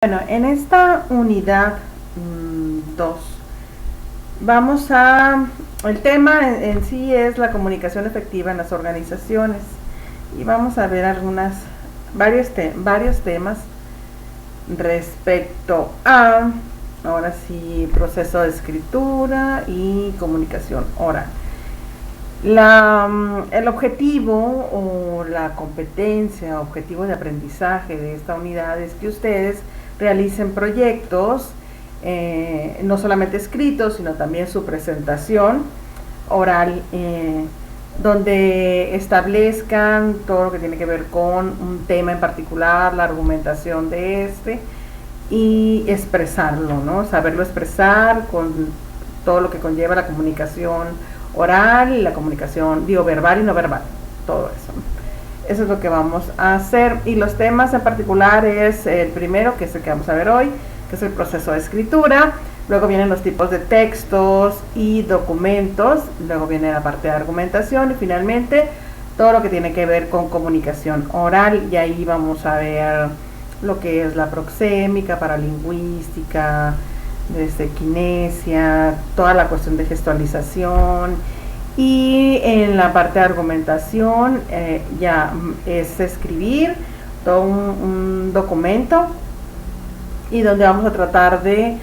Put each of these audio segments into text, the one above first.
Bueno, en esta unidad 2 vamos a... El tema en sí es la comunicación efectiva en las organizaciones y vamos a ver varios temas respecto a, ahora sí, proceso de escritura y comunicación oral. El objetivo o la competencia, objetivo de aprendizaje de esta unidad es que ustedes realicen proyectos, no solamente escritos, sino también su presentación oral, donde establezcan todo lo que tiene que ver con un tema en particular, la argumentación de este y expresarlo, ¿no? Saberlo expresar con todo lo que conlleva la comunicación oral, la comunicación verbal y no verbal, todo eso. Eso es lo que vamos a hacer, y los temas en particular es el primero, que es el que vamos a ver hoy, que es el proceso de escritura. Luego vienen los tipos de textos y documentos, luego viene la parte de argumentación y finalmente todo lo que tiene que ver con comunicación oral, y ahí vamos a ver lo que es la proxémica, paralingüística, desde kinesia, toda la cuestión de gestualización. Y en la parte de argumentación ya es escribir todo un documento, y donde vamos a tratar de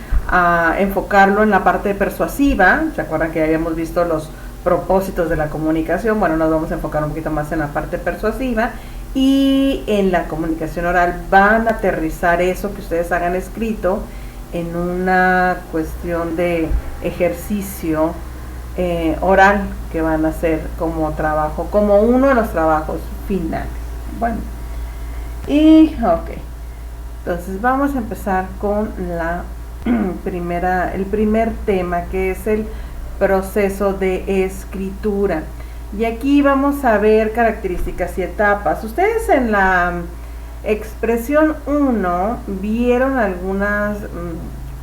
enfocarlo en la parte persuasiva. ¿Se acuerdan que ya habíamos visto los propósitos de la comunicación? Bueno, nos vamos a enfocar un poquito más en la parte persuasiva, y en la comunicación oral van a aterrizar eso que ustedes hagan escrito en una cuestión de ejercicio oral que van a hacer como trabajo, como uno de los trabajos finales. Bueno, y ok, entonces vamos a empezar con el primer tema, que es el proceso de escritura. Y aquí vamos a ver características y etapas. Ustedes en la expresión 1 vieron algunas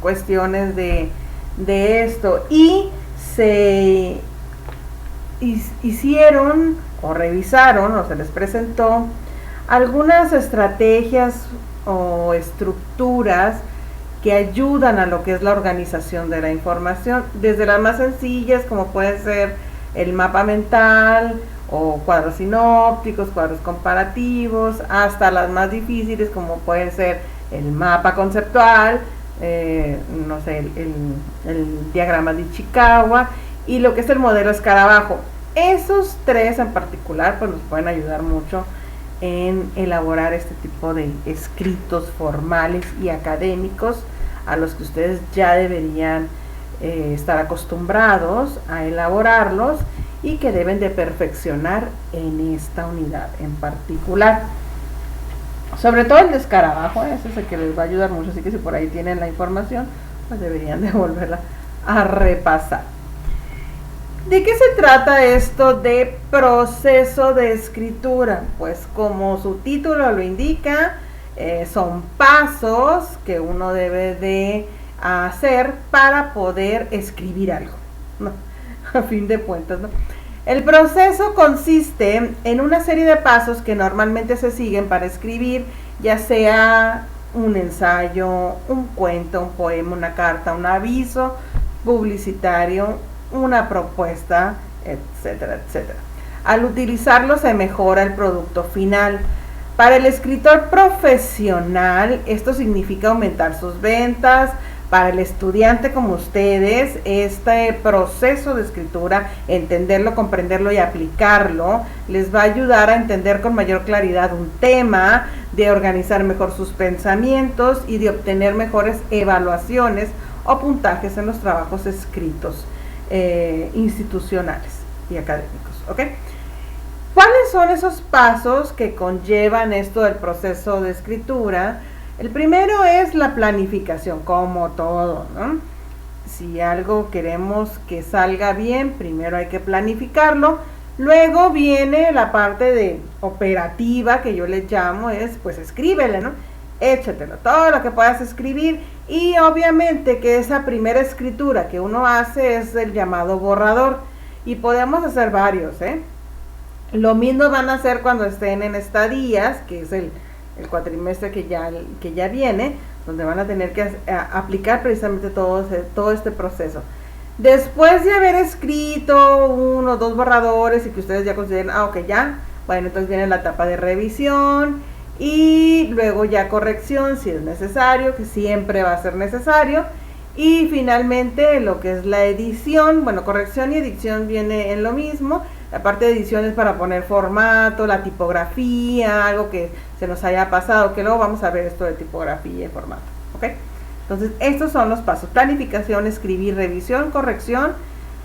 cuestiones de esto, y se hicieron o revisaron o se les presentó algunas estrategias o estructuras que ayudan a lo que es la organización de la información, desde las más sencillas, como puede ser el mapa mental o cuadros sinópticos, cuadros comparativos, hasta las más difíciles, como puede ser el mapa conceptual, no sé, el diagrama de Ichikawa y lo que es el modelo escarabajo. Esos tres en particular pues nos pueden ayudar mucho en elaborar este tipo de escritos formales y académicos, a los que ustedes ya deberían estar acostumbrados a elaborarlos y que deben de perfeccionar en esta unidad en particular. Sobre todo el de escarabajo, ese es el que les va a ayudar mucho, así que si por ahí tienen la información, pues deberían de volverla a repasar. ¿De qué se trata esto de proceso de escritura? Pues como su título lo indica, son pasos que uno debe de hacer para poder escribir algo, ¿no? A fin de cuentas, ¿no? El proceso consiste en una serie de pasos que normalmente se siguen para escribir, ya sea un ensayo, un cuento, un poema, una carta, un aviso publicitario, una propuesta, etcétera, etcétera. Al utilizarlo se mejora el producto final. Para el escritor profesional, esto significa aumentar sus ventas. Para el estudiante como ustedes, este proceso de escritura, entenderlo, comprenderlo y aplicarlo, les va a ayudar a entender con mayor claridad un tema, de organizar mejor sus pensamientos y de obtener mejores evaluaciones o puntajes en los trabajos escritos institucionales y académicos, ¿ok? ¿Cuáles son esos pasos que conllevan esto del proceso de escritura? El primero es la planificación, como todo, ¿no? Si algo queremos que salga bien, primero hay que planificarlo. Luego viene la parte de operativa, que yo le llamo, es pues escríbele, ¿no? Échatelo, todo lo que puedas escribir. Y obviamente que esa primera escritura que uno hace es el llamado borrador. Y podemos hacer varios, ¿eh? Lo mismo van a hacer cuando estén en estadías, que es el cuatrimestre que ya viene. donde van a tener que aplicar precisamente todo este proceso. Después de haber escrito 1 o 2 borradores y que ustedes ya consideren, ok, ya, bueno, entonces viene la etapa de revisión y luego ya corrección si es necesario, que siempre va a ser necesario. Y finalmente lo que es la edición, bueno, corrección y edición viene en lo mismo. La parte de edición es para poner formato, la tipografía, algo que se nos haya pasado, que luego vamos a ver esto de tipografía y formato, ¿ok? Entonces, estos son los pasos: planificación, escribir, revisión, corrección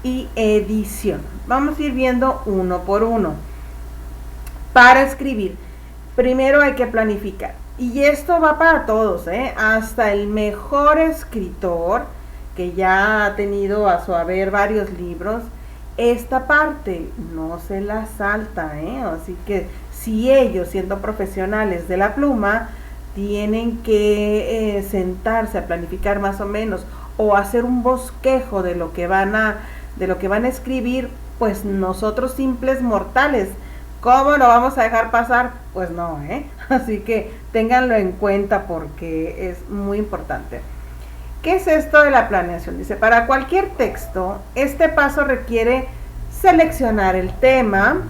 y edición. Vamos a ir viendo uno por uno. Para escribir, primero hay que planificar. Y esto va para todos, hasta el mejor escritor que ya ha tenido a su haber varios libros, esta parte no se la salta, así que si ellos, siendo profesionales de la pluma, tienen que sentarse a planificar más o menos o hacer un bosquejo de lo que van a escribir, pues nosotros simples mortales, ¿cómo lo vamos a dejar pasar? Pues no, así que ténganlo en cuenta porque es muy importante. ¿Qué es esto de la planeación? Dice, para cualquier texto, este paso requiere seleccionar el tema,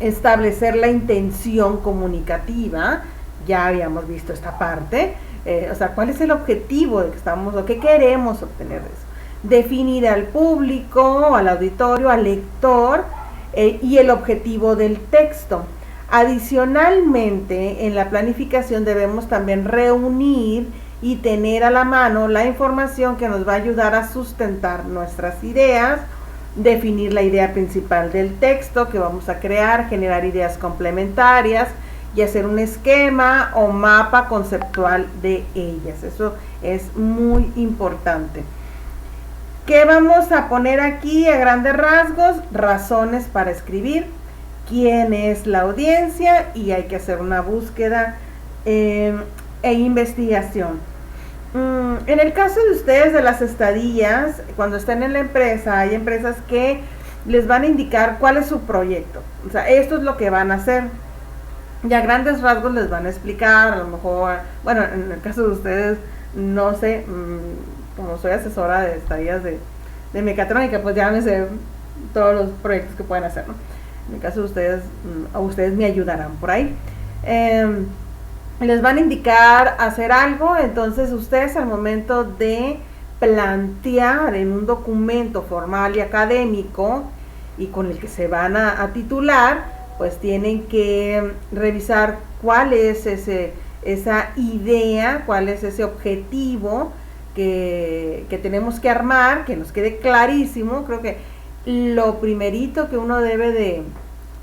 establecer la intención comunicativa, ya habíamos visto esta parte, o sea, ¿cuál es el objetivo de que estamos o qué queremos obtener de eso? Definir al público, al auditorio, al lector, y el objetivo del texto. Adicionalmente, en la planificación debemos también reunir y tener a la mano la información que nos va a ayudar a sustentar nuestras ideas, definir la idea principal del texto que vamos a crear, generar ideas complementarias y hacer un esquema o mapa conceptual de ellas. Eso es muy importante. ¿Qué vamos a poner aquí a grandes rasgos? Razones para escribir, quién es la audiencia, y hay que hacer una búsqueda e investigación. En el caso de ustedes de las estadías, cuando estén en la empresa, hay empresas que les van a indicar cuál es su proyecto. O sea, esto es lo que van a hacer. Y a grandes rasgos les van a explicar, a lo mejor, bueno, en el caso de ustedes, no sé, como soy asesora de estadías de mecatrónica, pues ya me sé todos los proyectos que pueden hacer, ¿no? En el caso de ustedes, ustedes me ayudarán por ahí. Les van a indicar hacer algo, entonces ustedes al momento de plantear en un documento formal y académico y con el que se van a titular, pues tienen que revisar cuál es esa idea, cuál es ese objetivo que tenemos que armar, que nos quede clarísimo. Creo que lo primerito que uno debe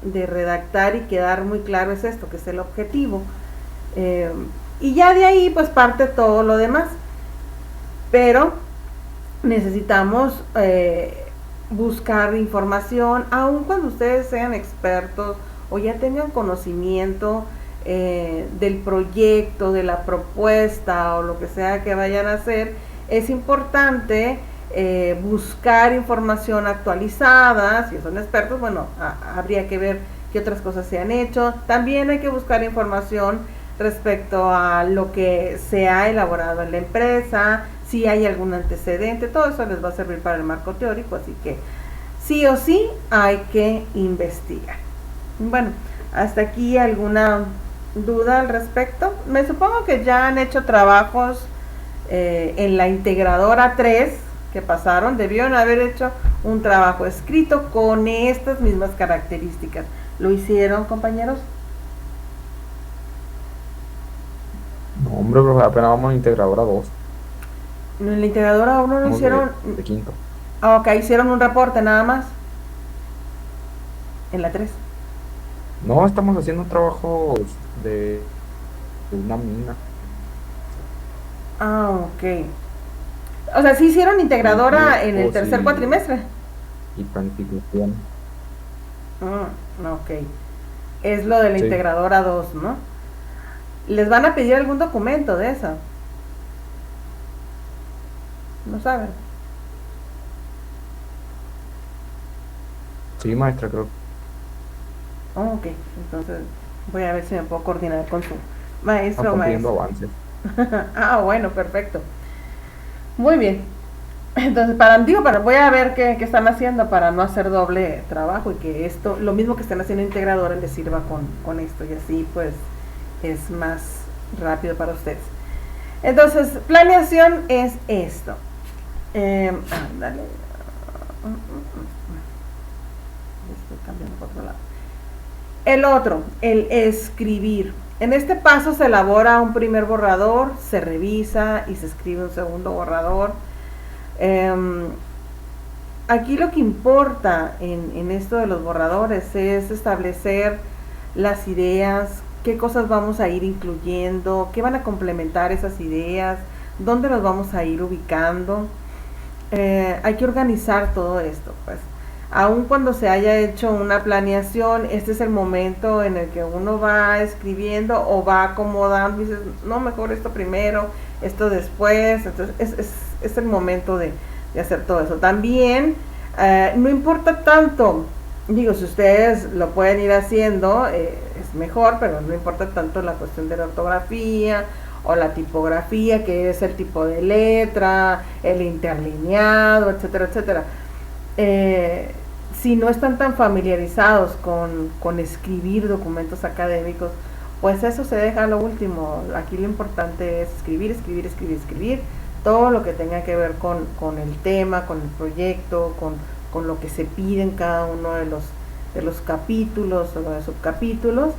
de redactar y quedar muy claro es esto, que es el objetivo. Y ya de ahí pues parte todo lo demás. Pero necesitamos buscar información, aun cuando ustedes sean expertos o ya tengan conocimiento del proyecto, de la propuesta o lo que sea que vayan a hacer. Es importante buscar información actualizada. Si son expertos, bueno, habría que ver qué otras cosas se han hecho. También hay que buscar información respecto a lo que se ha elaborado en la empresa, si hay algún antecedente. Todo eso les va a servir para el marco teórico, así que sí o sí hay que investigar. Bueno, hasta aquí alguna duda al respecto. Me supongo que ya han hecho trabajos en la integradora 3 que pasaron. Debieron haber hecho un trabajo escrito con estas mismas características. ¿Lo hicieron, compañeros? No, hombre, profe, apenas vamos a integradora 2. En la integradora 1 lo hicieron. De quinto. Ok, hicieron un reporte nada más. En la 3. No, estamos haciendo trabajos de una mina. Ok. O sea, sí hicieron integradora en el tercer cuatrimestre. Y planificación. Ok. Es lo de la integradora 2, ¿no? ¿Les van a pedir algún documento de eso? ¿No saben? Sí, maestra, creo. Ok, entonces voy a ver si me puedo coordinar con su maestro o Estamos maestra. avances. Ah, bueno, perfecto. Muy bien. Entonces, voy a ver qué están haciendo para no hacer doble trabajo y que esto, lo mismo que están haciendo integradores, les sirva con esto y así pues es más rápido para ustedes. Entonces, planeación es esto. Dale. Estoy cambiando por otro lado. El otro, el escribir. En este paso se elabora un primer borrador, se revisa y se escribe un segundo borrador. Aquí lo que importa en esto de los borradores es establecer las ideas, qué cosas vamos a ir incluyendo, qué van a complementar esas ideas, dónde los vamos a ir ubicando. Hay que organizar todo esto, pues. Aun cuando se haya hecho una planeación, este es el momento en el que uno va escribiendo o va acomodando y dices, no, mejor esto primero, esto después. Entonces es el momento de hacer todo eso. También no importa tanto, digo, si ustedes lo pueden ir haciendo, es mejor, pero no importa tanto la cuestión de la ortografía o la tipografía, que es el tipo de letra, el interlineado, etcétera, etcétera. Si no están tan familiarizados con escribir documentos académicos, pues eso se deja a lo último. Aquí lo importante es escribir, escribir, escribir, escribir, todo lo que tenga que ver con el tema, con el proyecto, con lo que se pide en cada uno de los capítulos o de subcapítulos,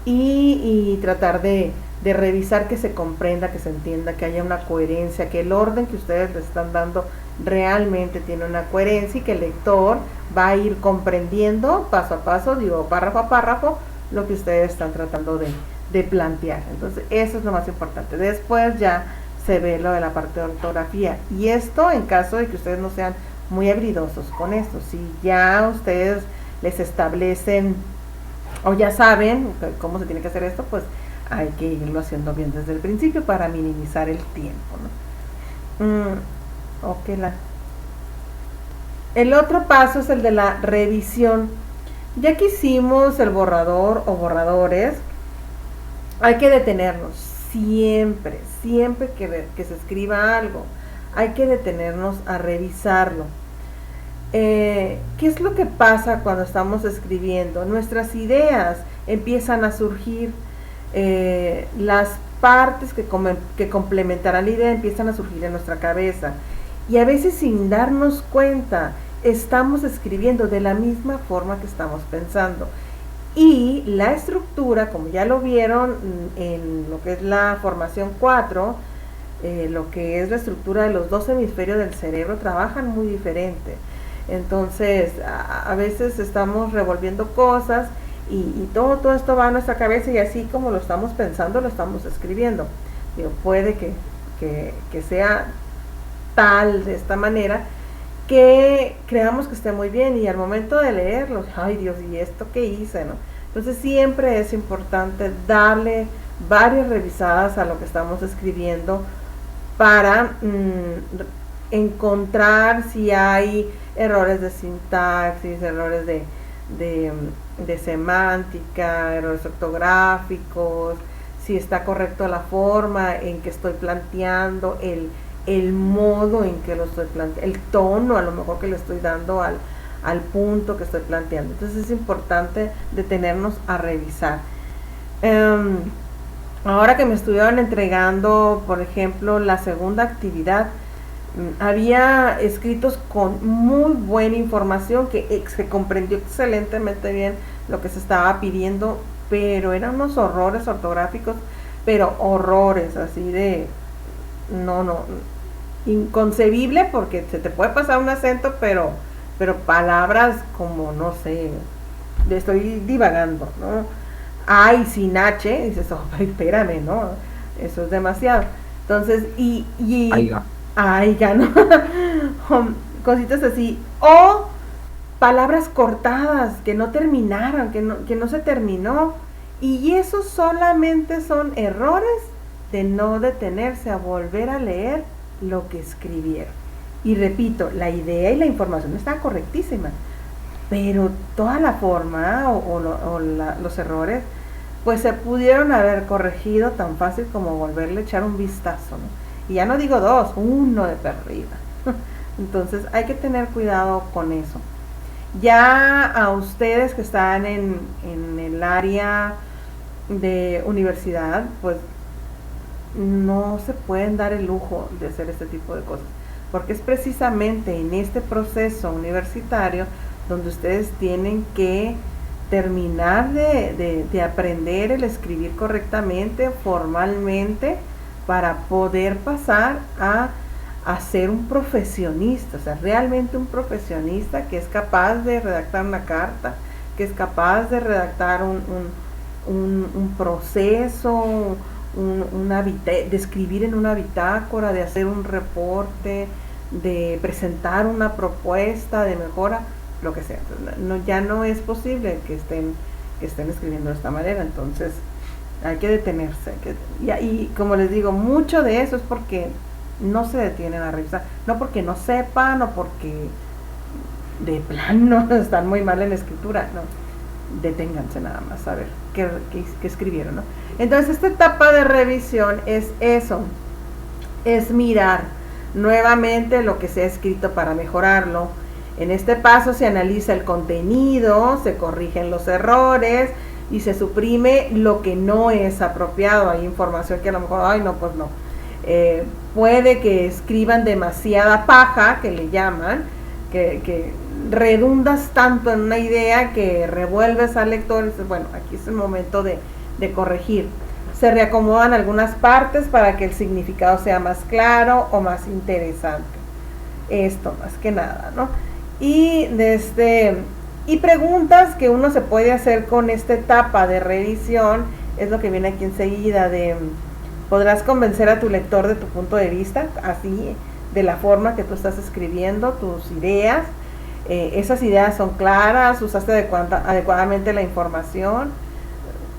y tratar de revisar que se comprenda, que se entienda, que haya una coherencia, que el orden que ustedes le están dando realmente tiene una coherencia y que el lector va a ir comprendiendo paso a paso, digo, párrafo a párrafo, lo que ustedes están tratando de plantear. Entonces eso es lo más importante. Después ya se ve lo de la parte de ortografía, y esto en caso de que ustedes no sean muy habilidosos con esto. Si ya ustedes les establecen o ya saben cómo se tiene que hacer esto, pues hay que irlo haciendo bien desde el principio para minimizar el tiempo, ¿no? El otro paso es el de la revisión. Ya que hicimos el borrador o borradores, hay que detenernos siempre que se escriba algo, hay que detenernos a revisarlo. ¿Qué es lo que pasa cuando estamos escribiendo? Nuestras ideas empiezan a surgir, las partes que complementarán la idea empiezan a surgir en nuestra cabeza, y a veces sin darnos cuenta estamos escribiendo de la misma forma que estamos pensando, y la estructura, como ya lo vieron en lo que es la formación 4, lo que es la estructura de los dos hemisferios del cerebro, trabajan muy diferente. Entonces a veces estamos revolviendo cosas y todo esto va a nuestra cabeza, y así como lo estamos pensando lo estamos escribiendo. Digo, puede que sea tal, de esta manera, que creamos que esté muy bien, y al momento de leerlo, ay Dios, ¿y esto qué hice, no? Entonces siempre es importante darle varias revisadas a lo que estamos escribiendo para encontrar si hay errores de sintaxis, errores de semántica, errores ortográficos, si está correcto la forma en que estoy planteando, el modo en que lo estoy planteando, el tono a lo mejor que le estoy dando al punto que estoy planteando. Entonces es importante detenernos a revisar. Ahora que me estuvieron entregando, por ejemplo, la segunda actividad, había escritos con muy buena información, que se comprendió excelentemente bien lo que se estaba pidiendo, pero eran unos horrores ortográficos, pero horrores, así de no, inconcebible, porque se te puede pasar un acento, pero palabras como, no sé, le estoy divagando, ¿no? Ay, sin H, dices, oh, espérame, ¿no? Eso es demasiado. Entonces, ¿no? Cositas así, o palabras cortadas que no terminaron, que no se terminó, y eso solamente son errores de no detenerse a volver a leer lo que escribieron. Y repito, la idea y la información está correctísima, pero toda la forma los errores pues se pudieron haber corregido tan fácil como volverle a echar un vistazo, ¿no? Y ya no digo 2, 1 de perdida. Entonces hay que tener cuidado con eso. Ya a ustedes que están en el área de universidad, pues no se pueden dar el lujo de hacer este tipo de cosas, porque es precisamente en este proceso universitario donde ustedes tienen que terminar de aprender el escribir correctamente, formalmente, para poder pasar a ser un profesionista, o sea, realmente un profesionista que es capaz de redactar una carta, que es capaz de redactar un proceso, de escribir en una bitácora, de hacer un reporte, de presentar una propuesta de mejora, lo que sea. Ya no es posible que estén escribiendo de esta manera. Entonces hay que detenerse, y como les digo, mucho de eso es porque no se detienen a revisar, no porque no sepan o porque de plano están muy mal en la escritura, no, deténganse nada más a ver qué escribieron, ¿no? Entonces esta etapa de revisión es eso, es mirar nuevamente lo que se ha escrito para mejorarlo. En este paso se analiza el contenido, se corrigen los errores y se suprime lo que no es apropiado. Hay información que a lo mejor, ay no, pues no, puede que escriban demasiada paja, que le llaman, que redundas tanto en una idea que revuelves al lector y dices, bueno, aquí es el momento de corregir. Se reacomodan algunas partes para que el significado sea más claro o más interesante. Esto más que nada, ¿no? Y preguntas que uno se puede hacer con esta etapa de revisión es lo que viene aquí enseguida, podrás convencer a tu lector de tu punto de vista, así, de la forma que tú estás escribiendo, tus ideas. Esas ideas son claras, usaste adecuadamente la información.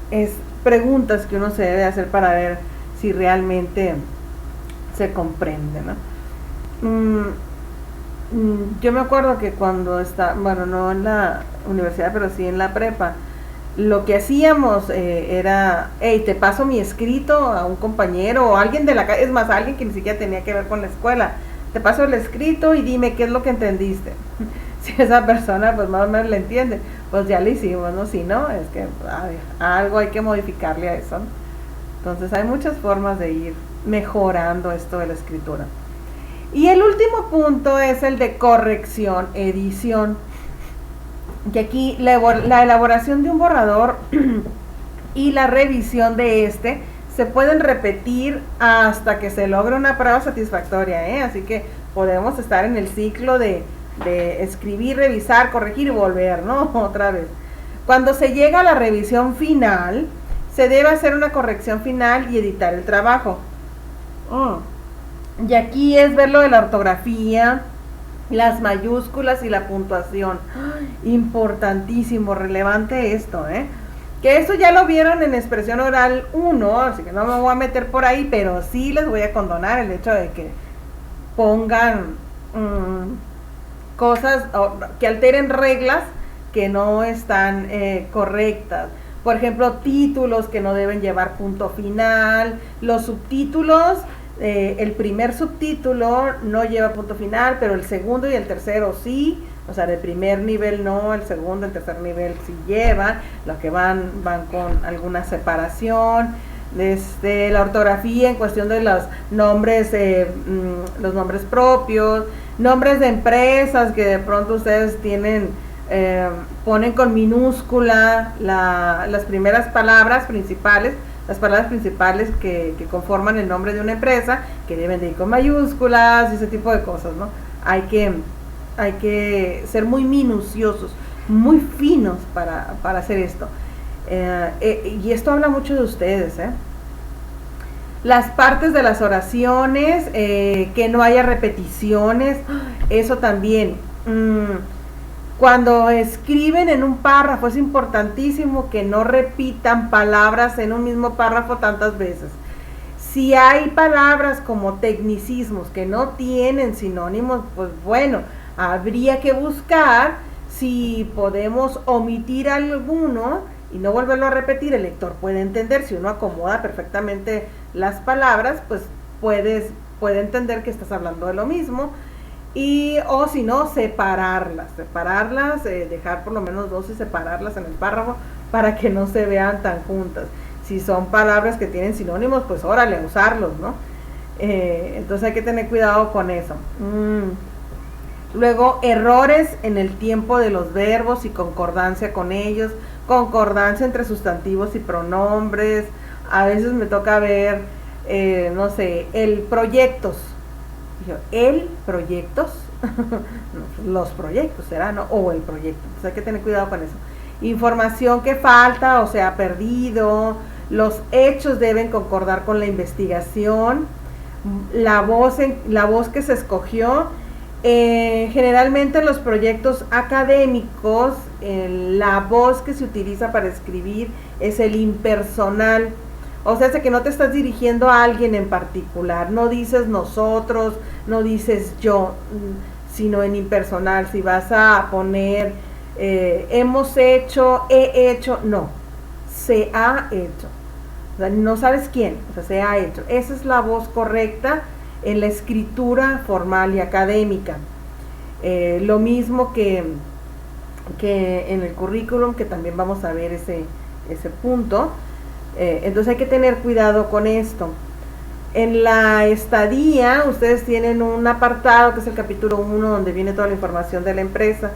Es preguntas que uno se debe hacer para ver si realmente se comprende, ¿no? Yo me acuerdo que cuando bueno, no en la universidad, pero sí en la prepa, lo que hacíamos era, hey, te paso mi escrito a un compañero o alguien de la calle, es más, alguien que ni siquiera tenía que ver con la escuela, te paso el escrito y dime qué es lo que entendiste. Si esa persona pues más o menos le entiende, pues ya le hicimos, ¿no? Si no, es que algo hay que modificarle a eso, ¿no? Entonces hay muchas formas de ir mejorando esto de la escritura. Y el último punto es el de corrección, edición. Y aquí la elaboración de un borrador y la revisión de este se pueden repetir hasta que se logre una prueba satisfactoria, ¿eh? Así que podemos estar en el ciclo de escribir, revisar, corregir y volver, ¿no? Otra vez. Cuando se llega a la revisión final, se debe hacer una corrección final y editar el trabajo. Y aquí es ver lo de la ortografía, las mayúsculas y la puntuación. Importantísimo, relevante esto, ¿eh? Que eso ya lo vieron en expresión oral 1, así que no me voy a meter por ahí, pero sí les voy a condonar el hecho de que pongan cosas que alteren reglas que no están correctas. Por ejemplo, títulos que no deben llevar punto final, los subtítulos, el primer subtítulo no lleva punto final, pero el segundo y el tercero sí. O sea, de primer nivel no, el segundo, el tercer nivel sí llevan, los que van con alguna separación. La ortografía en cuestión de los nombres propios, nombres de empresas que de pronto ustedes tienen, ponen con minúscula las primeras palabras principales, las palabras principales que conforman el nombre de una empresa, que deben de ir con mayúsculas y ese tipo de cosas, ¿no? Hay que ser muy minuciosos, muy finos para hacer esto. Y esto habla mucho de ustedes, ¿eh? Las partes de las oraciones, que no haya repeticiones, eso también. Cuando escriben en un párrafo es importantísimo que no repitan palabras en un mismo párrafo tantas veces. Si hay palabras como tecnicismos que no tienen sinónimos, pues bueno, habría que buscar si podemos omitir alguno y no volverlo a repetir, el lector puede entender. Si uno acomoda perfectamente las palabras, pues puede entender que estás hablando de lo mismo. Y o si no, separarlas, dejar por lo menos dos y separarlas en el párrafo para que no se vean tan juntas. Si son palabras que tienen sinónimos, pues órale, a usarlos, ¿no? Entonces hay que tener cuidado con eso. Luego, errores en el tiempo de los verbos y concordancia con ellos, concordancia entre sustantivos y pronombres. A veces me toca ver, no sé, el proyectos. El proyectos, los proyectos será, ¿no? O el proyecto. Entonces hay que tener cuidado con eso. Información que falta o se ha perdido. Los hechos deben concordar con la investigación. La voz que se escogió. Generalmente en los proyectos académicos, la voz que se utiliza para escribir es el impersonal. O sea, que no te estás dirigiendo a alguien en particular, no dices nosotros, no dices yo, sino en impersonal. Si vas a poner hemos hecho, he hecho, no, se ha hecho. O sea, no sabes quién, o sea, se ha hecho. Esa es la voz correcta en la escritura formal y académica. Lo mismo que en el currículum, que también vamos a ver ese punto. Entonces hay que tener cuidado con esto. En la estadía, ustedes tienen un apartado que es el capítulo 1, donde viene toda la información de la empresa.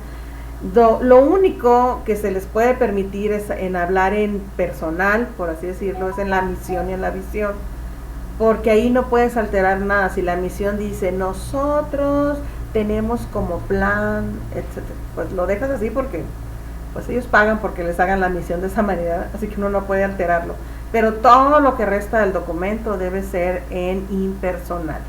Lo único que se les puede permitir es en hablar en personal, por así decirlo, es en la misión y en la visión, porque ahí no puedes alterar nada. Si la misión dice nosotros tenemos como plan, etcétera, pues lo dejas así porque pues ellos pagan porque les hagan la misión de esa manera, así que uno no puede alterarlo. Pero todo lo que resta del documento debe ser en impersonal.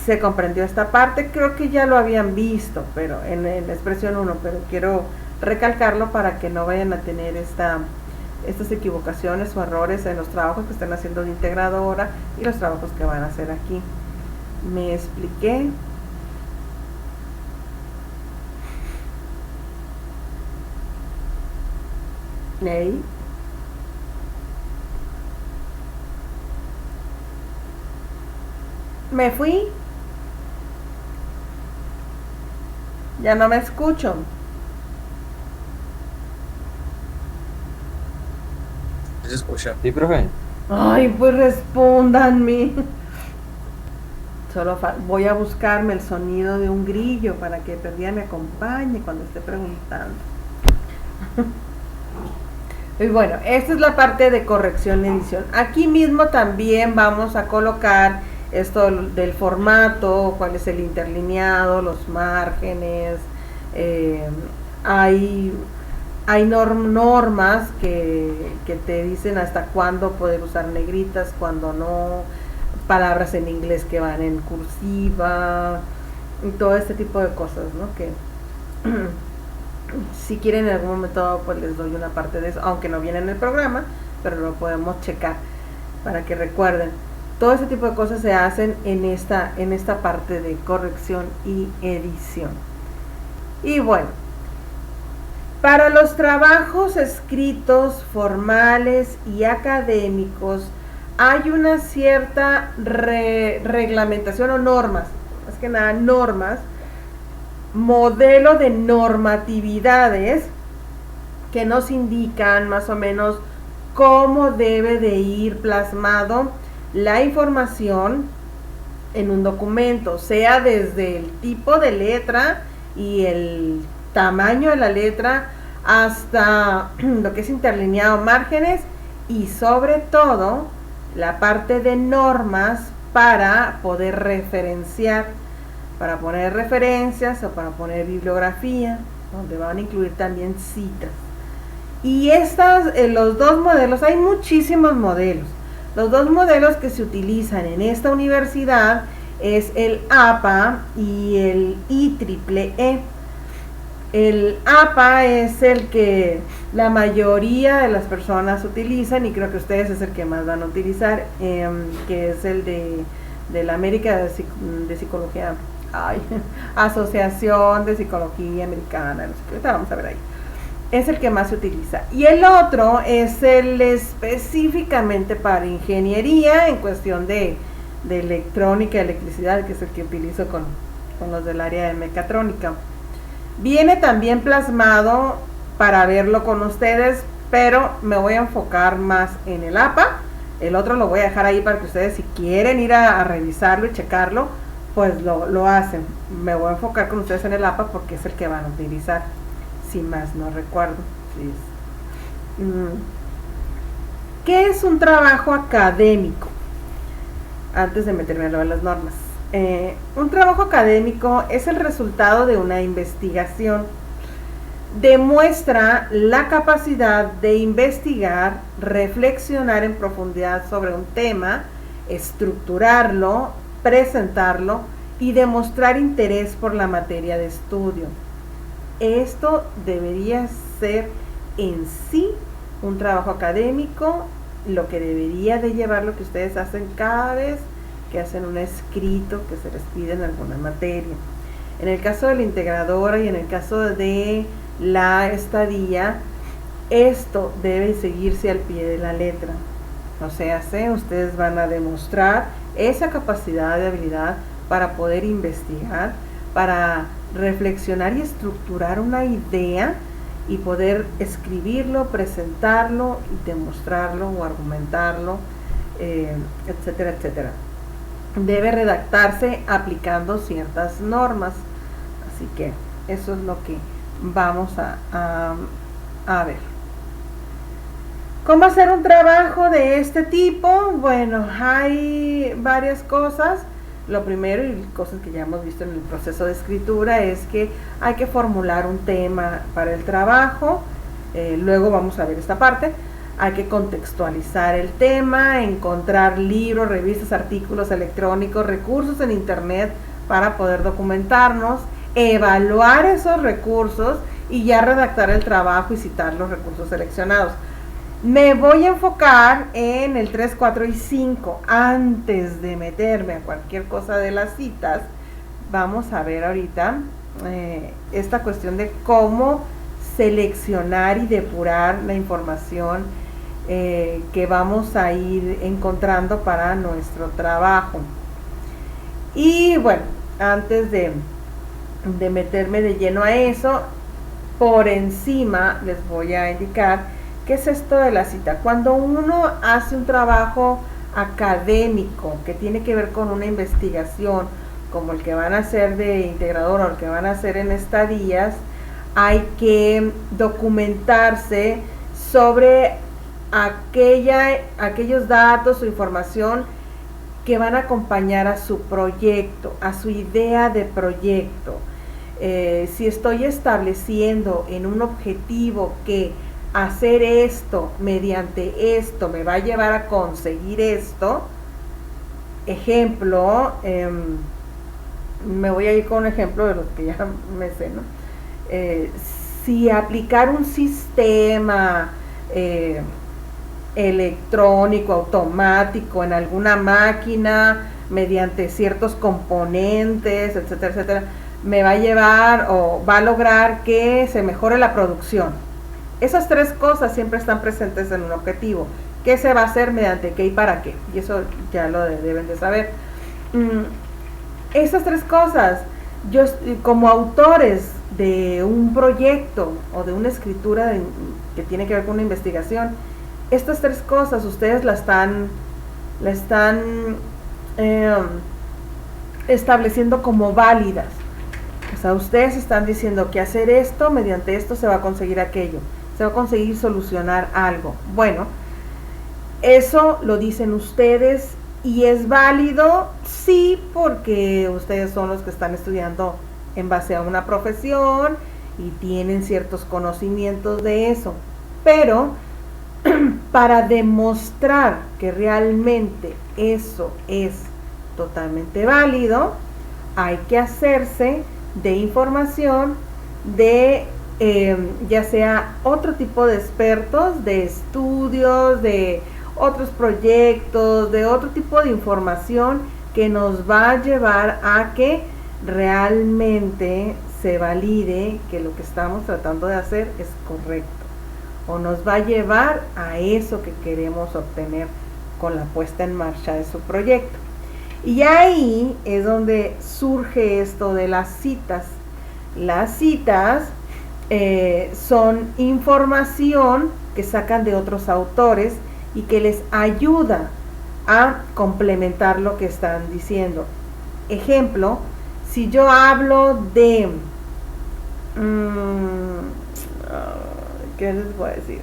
Se comprendió esta parte, creo que ya lo habían visto, pero en la expresión 1, pero quiero recalcarlo para que no vayan a tener estas equivocaciones o errores en los trabajos que están haciendo de integradora y los trabajos que van a hacer aquí. ¿Me expliqué? ¿Hey? ¿Me fui? Ya no me escucho. Se escucha. Sí, profe. Ay, pues respóndanme. Solo voy a buscarme el sonido de un grillo para que Perdida me acompañe cuando esté preguntando. Y bueno, esta es la parte de corrección y edición. Aquí mismo también vamos a colocar esto del formato, cuál es el interlineado, los márgenes. Hay normas que te dicen hasta cuándo poder usar negritas, cuándo no, palabras en inglés que van en cursiva, y todo este tipo de cosas, ¿no? Que si quieren en algún momento pues les doy una parte de eso, aunque no viene en el programa, pero lo podemos checar para que recuerden. Todo ese tipo de cosas se hacen en esta parte de corrección y edición. Y bueno, para los trabajos escritos, formales y académicos, hay una cierta reglamentación o normas, más que nada normas, modelo de normatividades que nos indican más o menos cómo debe de ir plasmado la información en un documento, sea desde el tipo de letra y el tamaño de la letra hasta lo que es interlineado, márgenes, y sobre todo la parte de normas para poder referenciar, para poner referencias o para poner bibliografía, donde van a incluir también citas. Y los dos modelos, hay muchísimos modelos. Los dos modelos que se utilizan en esta universidad es el APA y el IEEE. El APA es el que la mayoría de las personas utilizan, y creo que ustedes es el que más van a utilizar, que es el de la América de Psicología, Asociación de Psicología Americana, no sé qué, vamos a ver ahí. es el que más se utiliza. Y el otro es el específicamente para ingeniería en cuestión de electrónica, electricidad, que es el que utilizo con los del área de mecatrónica. Viene también plasmado para verlo con ustedes, pero me voy a enfocar más en el APA. El otro lo voy a dejar ahí para que ustedes, si quieren ir a revisarlo y checarlo, pues lo hacen. Me voy a enfocar con ustedes en el APA porque es el que van a utilizar, si más no recuerdo. Sí. ¿Qué es un trabajo académico? Antes de meterme a lo de las normas. Un trabajo académico es el resultado de una investigación. Demuestra la capacidad de investigar, reflexionar en profundidad sobre un tema, estructurarlo, presentarlo y demostrar interés por la materia de estudio. Esto debería ser en sí un trabajo académico, lo que debería de llevar lo que ustedes hacen cada vez que hacen un escrito que se les pide en alguna materia. En el caso de la integradora y en el caso de la estadía, esto debe seguirse al pie de la letra. O sea, ustedes van a demostrar esa capacidad de habilidad para poder investigar, para reflexionar y estructurar una idea y poder escribirlo, presentarlo y demostrarlo o argumentarlo, etcétera, etcétera. Debe redactarse aplicando ciertas normas. Así que eso es lo que vamos a ver. ¿Cómo hacer un trabajo de este tipo? Bueno, hay varias cosas. Lo primero, y cosas que ya hemos visto en el proceso de escritura, es que hay que formular un tema para el trabajo. Luego vamos a ver esta parte. Hay que contextualizar el tema, encontrar libros, revistas, artículos electrónicos, recursos en internet para poder documentarnos, evaluar esos recursos y ya redactar el trabajo y citar los recursos seleccionados. Me voy a enfocar en el 3, 4 y 5. Antes de meterme a cualquier cosa de las citas, vamos a ver ahorita esta cuestión de cómo seleccionar y depurar la información que vamos a ir encontrando para nuestro trabajo. Y bueno, antes de meterme de lleno a eso, por encima les voy a indicar qué es esto de la cita. Cuando uno hace un trabajo académico que tiene que ver con una investigación, como el que van a hacer de integrador o el que van a hacer en estadías, hay que documentarse sobre aquellos datos o información que van a acompañar a su proyecto, a su idea de proyecto. Si estoy estableciendo en un objetivo que hacer esto mediante esto me va a llevar a conseguir esto, ejemplo, me voy a ir con un ejemplo de los que ya me sé, ¿no? Si aplicar un sistema electrónico, automático en alguna máquina mediante ciertos componentes, etcétera, etcétera, me va a llevar o va a lograr que se mejore la producción. Esas tres cosas siempre están presentes en un objetivo. ¿Qué se va a hacer mediante qué y para qué? Y eso ya lo deben de saber. Esas tres cosas, yo como autores de un proyecto o de una escritura que tiene que ver con una investigación, estas tres cosas ustedes la están estableciendo como válidas. O sea, ustedes están diciendo que hacer esto, mediante esto se va a conseguir aquello, se va a conseguir solucionar algo. Bueno, eso lo dicen ustedes y es válido, sí, porque ustedes son los que están estudiando en base a una profesión y tienen ciertos conocimientos de eso. Pero para demostrar que realmente eso es totalmente válido, hay que hacerse de información de ya sea otro tipo de expertos, de estudios, de otros proyectos, de otro tipo de información que nos va a llevar a que realmente se valide que lo que estamos tratando de hacer es correcto o nos va a llevar a eso que queremos obtener con la puesta en marcha de su proyecto. Y ahí es donde surge esto de las citas. Las citas son información que sacan de otros autores y que les ayuda a complementar lo que están diciendo. Ejemplo, si yo hablo de ¿qué les voy a decir?